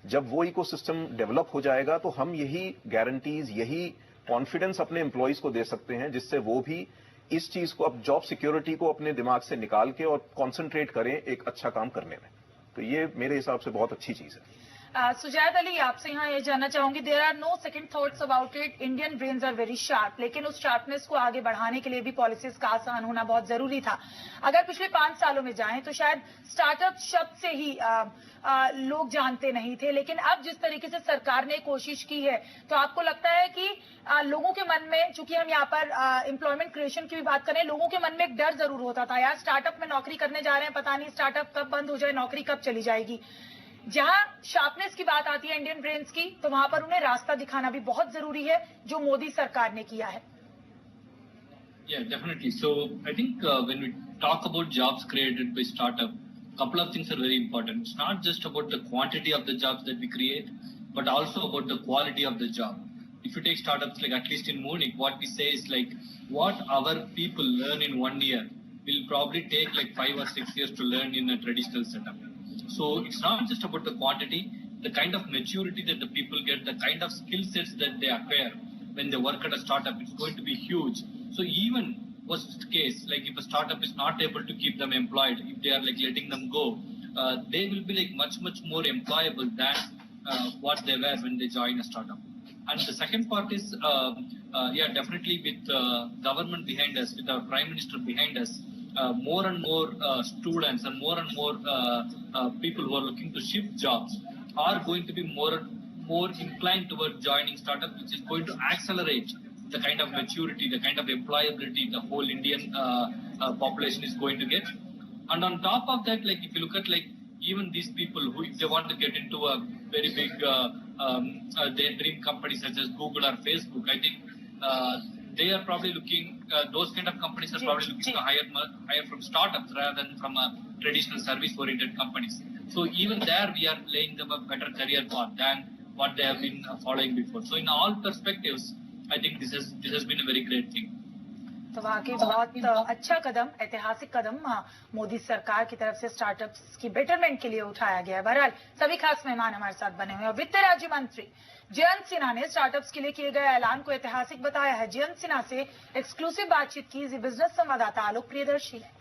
जब वो इकोसिस्टम डेवलप हो जाएगा तो हम यही गारंटीज, यही कॉन्फिडेंस अपने एम्प्लॉयज को दे सकते हैं, जिससे वो भी इस चीज को, अब जॉब सिक्योरिटी को अपने दिमाग से निकाल के और कॉन्सेंट्रेट करें एक अच्छा काम करने में। तो ये मेरे हिसाब से बहुत अच्छी चीज है। सुजात अली, आपसे यहाँ ये जानना चाहूंगी, there are no second thoughts about it, Indian brains are very sharp, लेकिन उस शार्पनेस को आगे बढ़ाने के लिए भी पॉलिसीज का आसान होना बहुत जरूरी था। अगर पिछले 5 सालों में जाएं तो शायद स्टार्टअप शब्द से ही लोग जानते नहीं थे, लेकिन अब जिस तरीके से सरकार ने कोशिश की है, तो आपको लगता है कि लोगों के मन में, चूंकि हम यहाँ पर एम्प्लॉयमेंट क्रिएशन की भी बात करें, लोगों के मन में एक डर जरूर होता था, यार स्टार्टअप में नौकरी करने जा रहे हैं, पता नहीं स्टार्टअप कब बंद हो जाए, नौकरी कब चली जाएगी। जहां शार्पनेस की बात आती है इंडियन ब्रेन्स की, तो वहां पर उन्हें रास्ता दिखाना भी बहुत जरूरी है, जो मोदी सरकार ने किया है। Yeah, definitely. So I think when we talk about jobs created by startup, couple of things are very important. It's not just about the quantity of the jobs that we create, but also about the quality of the job. If you take startups, like at least in Munich, what we say is like what our people learn in 1 year will probably take like 5 or 6 years to learn in a traditional setup. So it's not just about the quantity, the kind of maturity that the people get, the kind of skill sets that they acquire when they work at a startup, it's going to be huge. So even worst case, like if a startup is not able to keep them employed, if they are like letting them go, they will be like much more employable than what they were when they join a startup. And the second part is, definitely with government behind us, with our Prime Minister behind us, more and more students and more people who are looking to shift jobs are going to be more inclined towards joining startups, which is going to accelerate the kind of maturity, the kind of employability the whole Indian population is going to get. And on top of that, like if you look at like even these people who, if they want to get into a very big their dream companies such as Google or Facebook, I think they are probably looking, those kind of companies are probably looking to hire from startups rather than from traditional service-oriented companies. So even there, we are laying them a better career path than what they have been following before. So in all perspectives, I think this has been a very great thing. तो वाकई बहुत अच्छा कदम, ऐतिहासिक कदम मोदी सरकार की तरफ से startups की बेटरमेंट के लिए उठाया गया है। बहरहाल सभी खास मेहमान हमारे साथ बने हुए हैं और वित्त राज्य मंत्री जयंत सिन्हा ने स्टार्टअप्स के लिए किए गए ऐलान को ऐतिहासिक बताया है। जयंत सिन्हा से एक्सक्लूसिव बातचीत की जी बिजनेस संवाददाता आलोक प्रियदर्शी ने।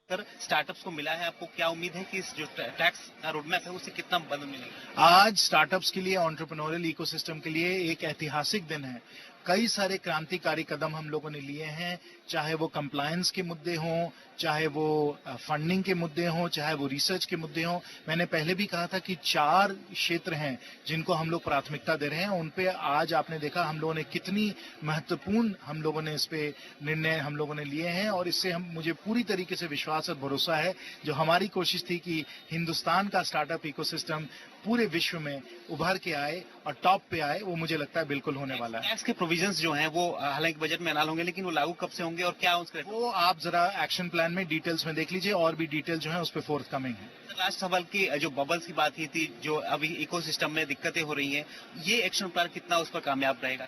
स्टार्टअप्स को मिला है, आपको क्या उम्मीद है कि इस जो टैक्स रोडमैप है उससे कितना मदद मिलेगा? आज स्टार्टअप्स के लिए, एंटरप्रेन्योरियल इकोसिस्टम के लिए एक ऐतिहासिक दिन है। कई सारे क्रांतिकारी कदम हम लोगों ने लिए हैं, चाहे वो कंप्लायंस के मुद्दे हों, चाहे वो फंडिंग के मुद्दे हों, चाहे वो रिसर्च के मुद्दे हों। मैंने पहले भी कहा था कि 4 क्षेत्र हैं जिनको हम लोग प्राथमिकता दे रहे हैं। उन पे आज आपने देखा हम लोगों ने कितनी महत्वपूर्ण हम लोगों ने इस पे निर्णय हम लोगों ने लिए हैं और इससे मुझे पूरी तरीके से विश्वास और भरोसा है जो हमारी कोशिश थी कि हिंदुस्तान का स्टार्टअप इकोसिस्टम पूरे विश्व में उभर के आए और टॉप पे आए, वो मुझे लगता है बिल्कुल होने वाला है। टैक्स के प्रोविजंस जो हैं वो हालांकि बजट में ऐलान होंगे, लेकिन वो लागू कब से होंगे और क्या उसका, वो आप जरा एक्शन प्लान में डिटेल्स में देख लीजिए और भी डिटेल जो है उस पर फोर्थ कमिंग है। लास्ट सवाल की जो बबल्स की बात की थी, जो अभी इकोसिस्टम में दिक्कतें हो रही हैं, ये एक्शन प्लान कितना उस पर कामयाब रहेगा?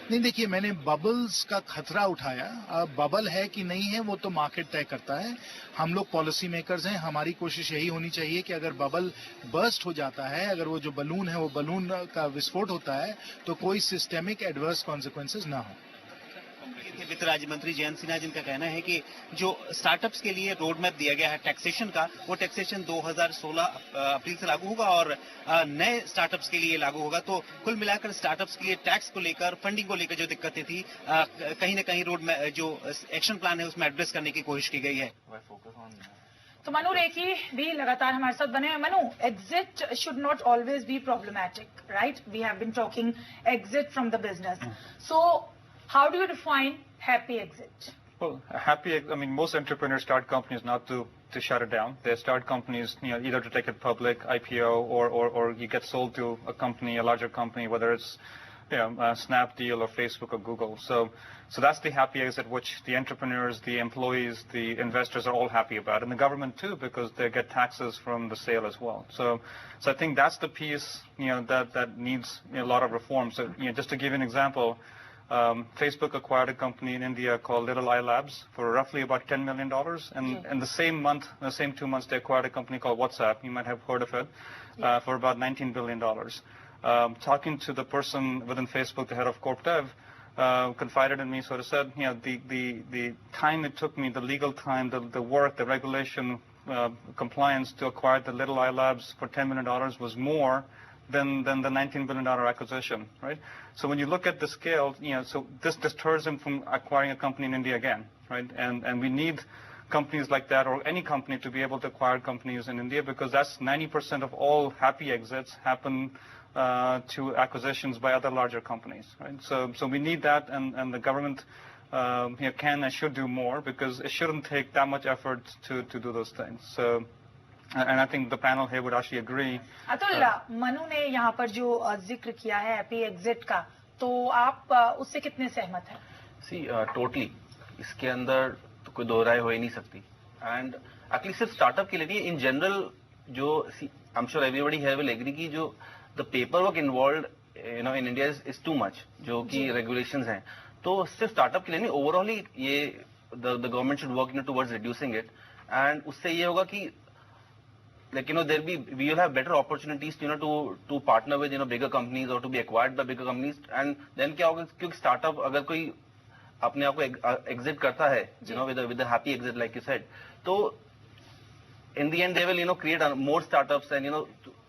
नहीं, देखिए मैंने बबल्स का खतरा उठाया। अब बबल है कि नहीं है वो तो मार्केट तय करता है। हम लोग पॉलिसी मेकर्स हैं, हमारी कोशिश यही होनी चाहिए कि अगर बबल बर्स्ट हो जाता है, अगर वो जो बलून है वो बलून का विस्फोट होता है तो कोई सिस्टेमिक एडवर्स कॉन्सिक्वेंसेज ना हो। वित्त राज्य मंत्री जयंत सिन्हा जिनका कहना है कि जो स्टार्टअप्स के लिए रोड मैप दिया गया है टैक्सेशन का, वो टैक्सेशन 2016 अप्रैल से लागू होगा और नए स्टार्टअप्स के लिए लागू होगा। तो कुल मिलाकर स्टार्टअप्स के लिए टैक्स को लेकर, फंडिंग को लेकर जो दिक्कतें थी, कहीं ना कहीं रोड मैप जो एक्शन प्लान है उसमें एड्रेस करने की कोशिश की गई है। तो मनु रेखी भी लगातार हमारे साथ बने हैं। Manu, exit should not always be problematic, right? We have been talking exit from the business, so how do you define happy exit? Well, I mean, most entrepreneurs start companies not to shut it down. They start companies, either to take it public, IPO, or you get sold to a company, a larger company, whether it's a Snapdeal or Facebook or Google. So that's the happy exit, which the entrepreneurs, the employees, the investors are all happy about, and the government too, because they get taxes from the sale as well. So I think that's the piece, that needs a lot of reform. So just to give you an example. Facebook acquired a company in India called Little Eye Labs for roughly about $10 million. And in the same 2 months, they acquired a company called WhatsApp. You might have heard of it, for about $19 billion. Talking to the person within Facebook, the head of Corp Dev, confided in me, sort of said, the time it took me, the legal time, the work, the regulation, compliance to acquire the Little Eye Labs for $10 million was more than the $19 billion acquisition, right? So when you look at the scale, so this deters him from acquiring a company in India again, right? And we need companies like that, or any company, to be able to acquire companies in India, because that's 90% of all happy exits happen to acquisitions by other larger companies, right? So we need that, and the government can and should do more, because it shouldn't take that much effort to do those things. So. And I think the panel here would actually agree. Atul, Manu ने यहाँ पर जो जिक्र किया है happy exit का, तो आप उससे कितने सहमत हैं? सी टोटली इसके अंदर तो कोई दो राय हो ही नहीं सकती। एंड एक्चुअली सिर्फ स्टार्टअप के लिए नहीं, इन जनरल जो I am sure everybody here will agree कि जो the paper work involved in India is too much, जो कि रेगुलेशंस हैं। तो सिर्फ स्टार्टअप के लिए नहीं, ओवरऑल ही ये the government should work towards reducing it. And उससे ये होगा कि like we will have better opportunities to partner with bigger companies or to be acquired by bigger companies, and then क्या होगा, क्योंकि स्टार्टअप अगर कोई अपने आप को एग्जिट करता है with a happy exit like you said, तो in the end they will create more startups and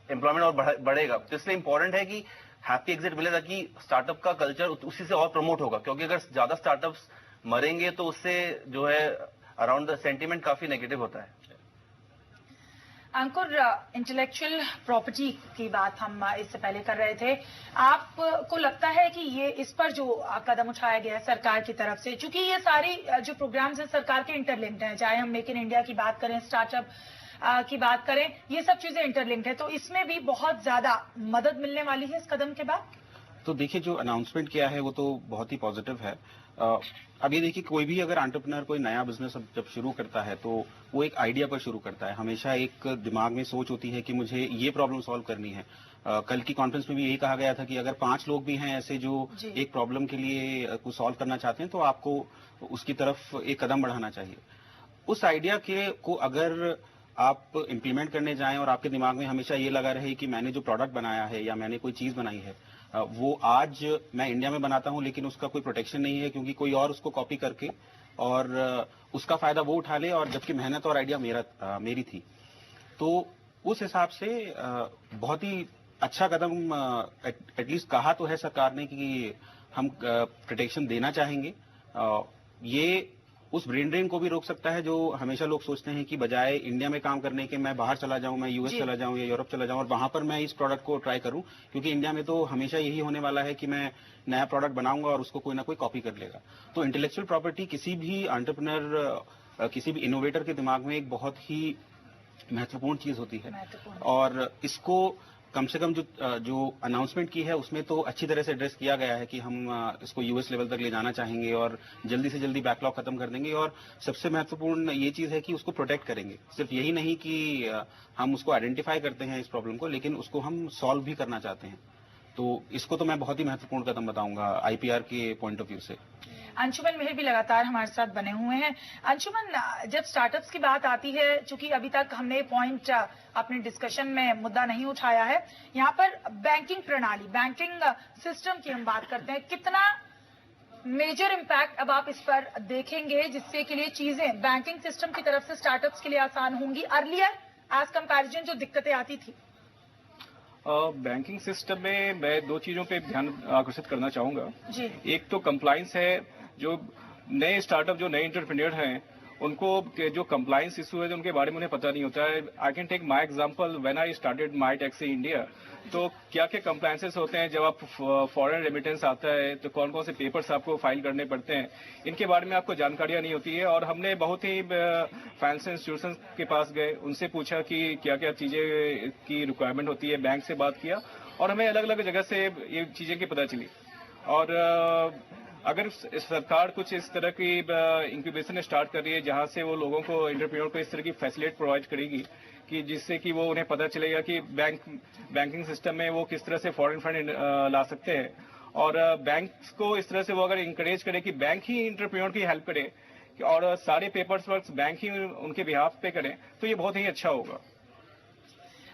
employment और बढ़ेगा। तो इसलिए इंपॉर्टेंट है कि हैप्पी एग्जिट मिले ताकि स्टार्टअप का कल्चर उसी से और प्रमोट होगा, क्योंकि अगर ज्यादा स्टार्टअप्स मरेंगे तो उससे जो है अराउंड द सेंटीमेंट काफी नेगेटिव होता है। अंकुर, इंटेलेक्चुअल प्रॉपर्टी की बात हम इससे पहले कर रहे थे, आपको लगता है कि ये इस पर जो कदम उठाया गया है सरकार की तरफ से, चूंकि ये सारी जो प्रोग्राम्स हैं सरकार के इंटरलिंक्ड हैं, चाहे हम मेक इन इंडिया की बात करें, स्टार्टअप की बात करें, ये सब चीजें इंटरलिंक्ड है, तो इसमें भी बहुत ज्यादा मदद मिलने वाली है इस कदम के बाद? तो देखिए, जो अनाउंसमेंट किया है वो तो बहुत ही पॉजिटिव है। अब ये देखिए, कोई भी अगर एंटरप्रेन्योर कोई नया बिजनेस जब शुरू करता है तो वो एक आइडिया पर शुरू करता है। हमेशा एक दिमाग में सोच होती है कि मुझे ये प्रॉब्लम सॉल्व करनी है। कल की कॉन्फ्रेंस में भी यही कहा गया था कि अगर 5 लोग भी हैं ऐसे जो एक प्रॉब्लम के लिए कुछ सॉल्व करना चाहते हैं तो आपको उसकी तरफ एक कदम बढ़ाना चाहिए। उस आइडिया को अगर आप इम्प्लीमेंट करने जाएं और आपके दिमाग में हमेशा ये लगा रहे कि मैंने जो प्रोडक्ट बनाया है या मैंने कोई चीज बनाई है वो आज मैं इंडिया में बनाता हूं लेकिन उसका कोई प्रोटेक्शन नहीं है क्योंकि कोई और उसको कॉपी करके और उसका फायदा वो उठा ले, और जबकि मेहनत और आइडिया मेरी थी, तो उस हिसाब से बहुत ही अच्छा कदम एटलीस्ट कहा तो है सरकार ने कि हम प्रोटेक्शन देना चाहेंगे। ये उस ब्रेन ड्रेन को भी रोक सकता है जो हमेशा लोग सोचते हैं कि बजाय इंडिया में काम करने के मैं बाहर चला जाऊं, मैं यूएस चला जाऊं या यूरोप चला जाऊं और वहां पर मैं इस प्रोडक्ट को ट्राई करूं, क्योंकि इंडिया में तो हमेशा यही होने वाला है कि मैं नया प्रोडक्ट बनाऊंगा और उसको कोई ना कोई कॉपी कर लेगा। तो इंटेलेक्चुअल प्रॉपर्टी किसी भी एंटरप्रेन्योर, किसी भी इनोवेटर के दिमाग में एक बहुत ही महत्वपूर्ण चीज होती है, और इसको कम से कम जो अनाउंसमेंट की है उसमें तो अच्छी तरह से एड्रेस किया गया है कि हम इसको यूएस लेवल तक ले जाना चाहेंगे और जल्दी से जल्दी बैकलॉग खत्म कर देंगे, और सबसे महत्वपूर्ण ये चीज है कि उसको प्रोटेक्ट करेंगे। सिर्फ यही नहीं कि हम उसको आइडेंटिफाई करते हैं इस प्रॉब्लम को, लेकिन उसको हम सॉल्व भी करना चाहते हैं। तो इसको तो मैं बहुत ही महत्वपूर्ण कदम बताऊंगा आईपीआर के पॉइंट ऑफ व्यू से। अंशुमन मेहर भी लगातार हमारे साथ बने हुए हैं। अंशुमन, जब स्टार्टअप्स की बात आती है, चूंकि अभी तक हमने पॉइंट अपने डिस्कशन में मुद्दा नहीं उठाया है, यहाँ पर बैंकिंग प्रणाली, बैंकिंग सिस्टम की हम बात करते हैं, कितना मेजर इम्पैक्ट अब आप इस पर देखेंगे जिससे के लिए चीजें बैंकिंग सिस्टम की तरफ से स्टार्टअप्स के लिए आसान होंगी अर्लियर एज कंपैरिजन जो दिक्कतें आती थी? बैंकिंग सिस्टम में मैं 2 चीजों पे ध्यान आकर्षित करना चाहूंगा जी। एक तो कंप्लायंस है, जो नए स्टार्टअप, जो नए एंटरप्रेन्योर हैं, उनको जो कंप्लायंस इशू है उनके बारे में उन्हें पता नहीं होता है। I can take my example, when I started my taxi India, तो क्या क्या कंप्लायंसेस होते हैं जब आप फॉरेन रेमिटेंस आता है तो कौन कौन से पेपर्स आपको फाइल करने पड़ते हैं, इनके बारे में आपको जानकारियां नहीं होती है। और हमने बहुत ही फाइनेंशियल इंस्टीट्यूशन के पास गए, उनसे पूछा कि क्या क्या चीजें की रिक्वायरमेंट होती है, बैंक से बात किया और हमें अलग अलग जगह से ये चीजें की पता चली। और अगर सरकार कुछ इस तरह की इंक्यूबेशन स्टार्ट कर रही है जहां से वो लोगों को, एंटरप्रेन्योर को इस तरह की फैसिलिटी प्रोवाइड करेगी कि जिससे कि वो उन्हें पता चलेगा कि बैंकिंग सिस्टम में वो किस तरह से फॉरेन फंड ला सकते हैं, और बैंक को इस तरह से वो अगर इंकरेज करे कि बैंक ही एंटरप्रेन्योर की हेल्प करे और सारे पेपर्स वर्क बैंक ही उनके बिहाफ पे करें, तो ये बहुत ही अच्छा होगा।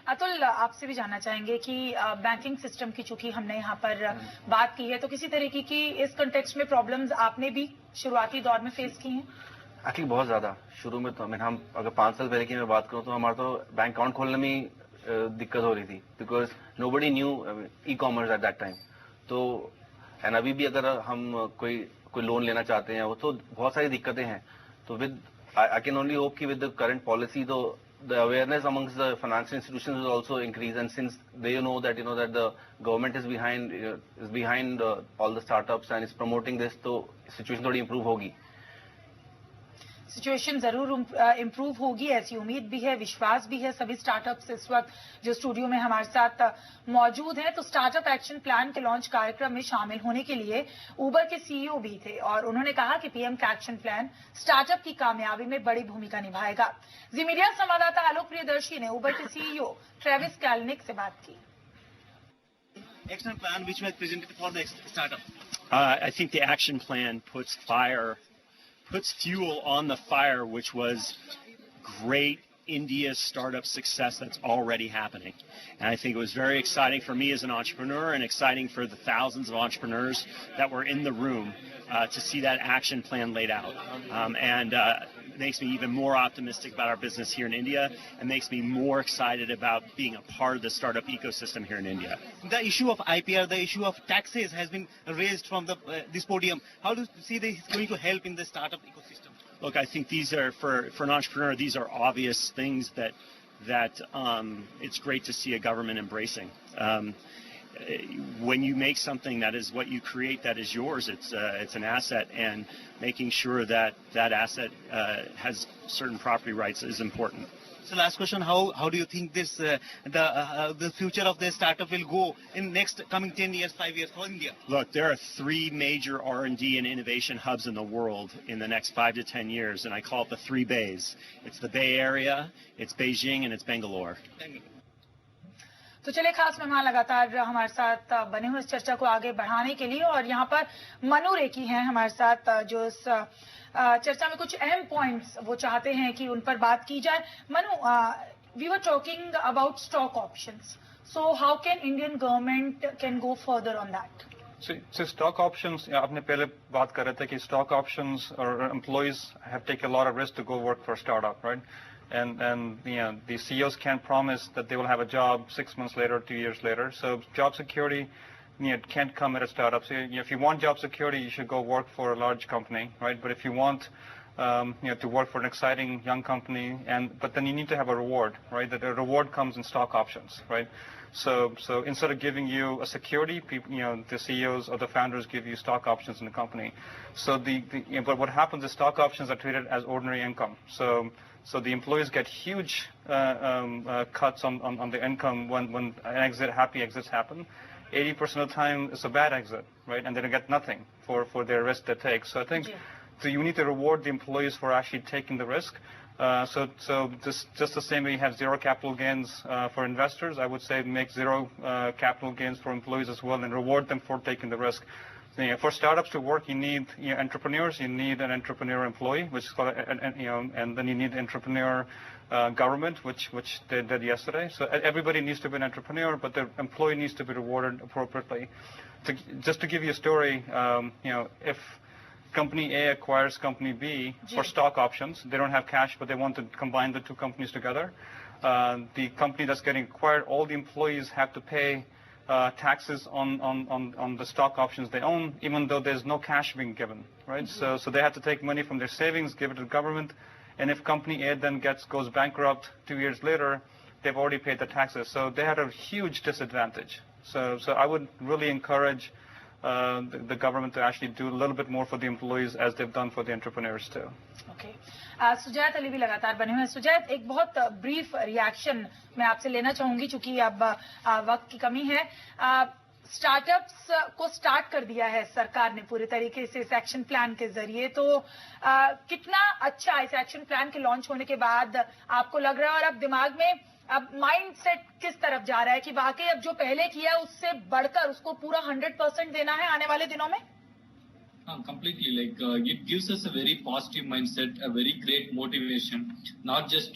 अतुल, आपसे भी जानना चाहेंगे कि बैंकिंग सिस्टम की चूंकि हमने यहाँ पर बात की है, तो किसी तरीके की इस कंटेक्स्ट में प्रॉब्लम्स आपने भी शुरुआती दौर में फेस की हैं? एक्चुअली बहुत ज्यादा शुरू में तो हम अगर 5 साल पहले की मैं बात करूं तो हमारा तो बैंक अकाउंट खोलने में दिक्कत हो रही थी, because nobody knew e commerce at that time. तो एंड अभी भी अगर हम कोई लोन लेना चाहते हैं वो तो बहुत सारी दिक्कतें हैं। तो with I can only hope कि विद द करंट पॉलिसी तो the awareness amongst the financial institutions will also increase, and since they know that the government is behind all the startups and is promoting this, तो situation थोड़ी improve होगी। Situation जरूर improve होगी, ऐसी उम्मीद भी है, विश्वास भी है। सभी स्टार्टअप्स इस वक्त जो स्टूडियो में हमारे साथ मौजूद हैं, तो स्टार्टअप एक्शन प्लान के लॉन्च कार्यक्रम में शामिल होने के लिए उबर के सीईओ भी थे और उन्होंने कहा कि पीएम का एक्शन प्लान स्टार्टअप की कामयाबी में बड़ी भूमिका निभाएगा। जी मीडिया संवाददाता आलोक प्रियदर्शी ने उबर के सीईओ ट्रेविस कैलनिक से बात की। Action plan which was presented for the startup. I think the action plan puts fuel on the fire, which was great India startup success that's already happening. And I think it was very exciting for me as an entrepreneur and exciting for the thousands of entrepreneurs that were in the room to see that action plan laid out. It makes me even more optimistic about our business here in India and makes me more excited about being a part of the startup ecosystem here in India. The issue of IPR, the issue of taxes has been raised from this podium. How do you see this going to help in the startup ecosystem? Look, I think these are, for an entrepreneur, these are obvious things that it's great to see a government embracing. When you make something that is what you create, that is yours, it's an asset, and making sure that that asset has certain property rights is important. So last question, how do you think this the future of the startup will go in next coming 10 years, 5 years for India? Look, there are 3 major R&D and innovation hubs in the world in the next 5 to 10 years, and I call it the 3 Bays. It's the Bay Area, it's Beijing, and it's Bangalore. Thank you. तो चलिए, खास मेहमान लगातार हमारे साथ बने हुए इस चर्चा को आगे बढ़ाने के लिए, और यहाँ पर मनु रेकी हैं हमारे साथ जो इस चर्चा में कुछ अहम पॉइंट्स वो चाहते हैं कि उन पर बात की जाए। Manu, we were talking about stock options, so how can Indian government can go further on that? Stock options, आपने पहले बात कर रहे थे कि स्टॉक ऑप्शंस और employees have taken a lot of risk to go work for startup, right? And you know, the CEOs can't promise that they will have a job 6 months later, 2 years later. So job security, can't come at a startup. So if you want job security, you should go work for a large company, right? But if you want to work for an exciting young company, but then you need to have a reward, right? That the reward comes in stock options, right? So instead of giving you a security, the CEOs or the founders give you stock options in the company. So but what happens is stock options are treated as ordinary income. So the employees get huge cuts on the income when happy exits happen. 80% of the time it's a bad exit, right? And they don't get nothing for their risk they take. So I think so you need to reward the employees for actually taking the risk. So just the same way you have zero capital gains for investors, I would say make zero capital gains for employees as well, and reward them for taking the risk. For startups to work, you need entrepreneurs, you need an entrepreneur employee, which is called, and then you need entrepreneur government, which they did yesterday. So everybody needs to be an entrepreneur, but the employee needs to be rewarded appropriately. Just to give you a story, if Company A acquires Company B for stock options, they don't have cash, but they want to combine the 2 companies together. The company that's getting acquired, all the employees have to pay taxes on the stock options they own, even though there's no cash being given, right? So they have to take money from their savings, give it to the government, and if Company A then goes bankrupt 2 years later, they've already paid the taxes. So they had a huge disadvantage. So I would really encourage the government to actually do a little bit more for the employees as they've done for the entrepreneurs too. Okay. Sujait Ali भी लगातार बने हुए हैं। सुजैत, एक बहुत brief reaction मैं आपसे लेना चाहूंगी, चूंकि अब वक्त की कमी है। स्टार्टअप्स को स्टार्ट कर दिया है सरकार ने पूरे तरीके से इस एक्शन प्लान के जरिए, तो कितना अच्छा इस एक्शन प्लान के लॉन्च होने के बाद आपको लग रहा है, और अब दिमाग में अब माइंड सेट किस तरफ जा रहा है कि वाकई अब जो पहले किया उससे बढ़कर उसको पूरा 100% देना है आने वाले दिनों में? Completely. It gives us a very positive mindset, a very great motivation, not just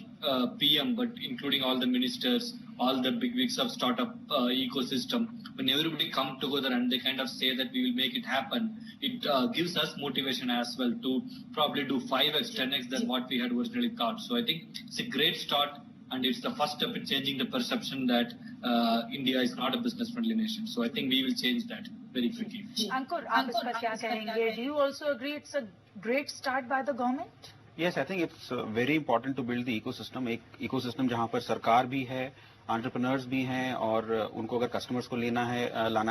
PM, but including all the ministers, all the bigwigs of startup ecosystem. When everybody come together and they kind of say that we will make it happen, it gives us motivation as well to probably do 5x, 10x than what we had originally thought. So I think it's a great start, and it's the first step in changing the perception that India is not a business-friendly nation. So I think we will change that very quickly. Ankur, आप इस पर क्या कहेंगे? Do you also agree it's a great start by the government? Yes, I think it's very important to build the ecosystem. एक ecosystem जहाँ पर सरकार भी है, एंटरप्रेन्योर्स भी हैं, और उनको अगर कस्टमर्स को लाना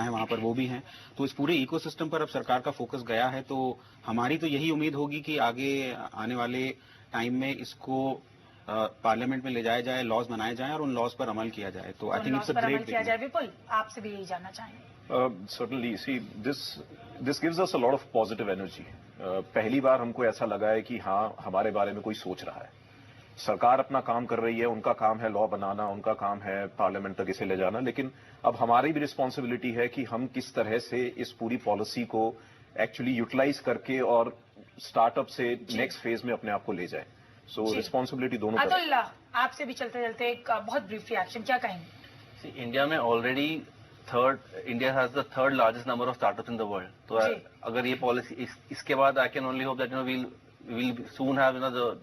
है वहाँ पर वो भी हैं। तो इस पूरे इकोसिस्टम पर अब सरकार का फोकस गया है, तो हमारी तो यही उम्मीद होगी कि आगे आने वाले टाइम में इसको पार्लियामेंट में ले जाया जाए, लॉज बनाए जाए और उन लॉज पर अमल किया जाए। तो I think it's a great किया जाए। विपुल, आपसे भी यही जानना चाहेंगे। Certainly, see, this gives us a lot of positive energy. पहली बार हमको ऐसा लगा है कि हाँ, हमारे बारे में कोई सोच रहा है। सरकार अपना काम कर रही है, उनका काम है लॉ बनाना, उनका काम है पार्लियामेंट तक इसे ले जाना, लेकिन अब हमारी भी रिस्पॉन्सिबिलिटी है कि हम किस तरह से इस पूरी पॉलिसी को एक्चुअली यूटिलाइज करके और स्टार्टअप से नेक्स्ट फेज में अपने आप को ले जाए। सो रिस्पॉन्सिबिलिटी दोनों तरफ। अतुल, आपसे भी चलते चलते एक बहुत ब्रीफ रिएक्शन, क्या कहेंगे? इंडिया में already India has the third largest number of startups in the world. तो अगर ये पॉलिसी इसके बाद I can only hope that we'll soon have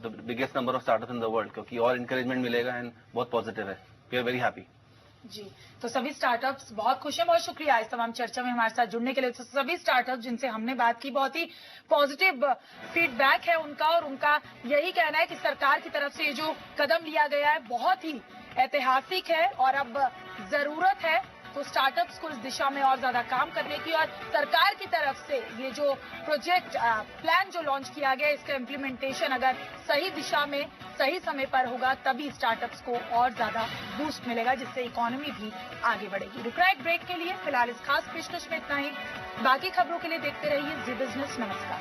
the biggest number of startups in the world, क्योंकि और encouragement मिलेगा and बहुत positive है। We are very happy। जी, तो सभी स्टार्टअप्स बहुत खुश हैं। बहुत शुक्रिया इस तमाम चर्चा में हमारे साथ जुड़ने के लिए। तो सभी स्टार्टअप्स जिनसे हमने बात की, बहुत ही पॉजिटिव फीडबैक है उनका, और उनका यही कहना है कि सरकार की तरफ से ये जो कदम लिया गया है बहुत ही ऐतिहासिक है और अब जरूरत है तो स्टार्टअप्स को इस दिशा में और ज्यादा काम करने की, और सरकार की तरफ से ये जो प्रोजेक्ट प्लान जो लॉन्च किया गया, इसका इम्प्लीमेंटेशन अगर सही दिशा में सही समय पर होगा तभी स्टार्टअप्स को और ज्यादा बूस्ट मिलेगा, जिससे इकोनॉमी भी आगे बढ़ेगी। रुकना एक ब्रेक के लिए, फिलहाल इस खास पेशकश में इतना ही। बाकी खबरों के लिए देखते रहिए जी बिजनेस। नमस्कार।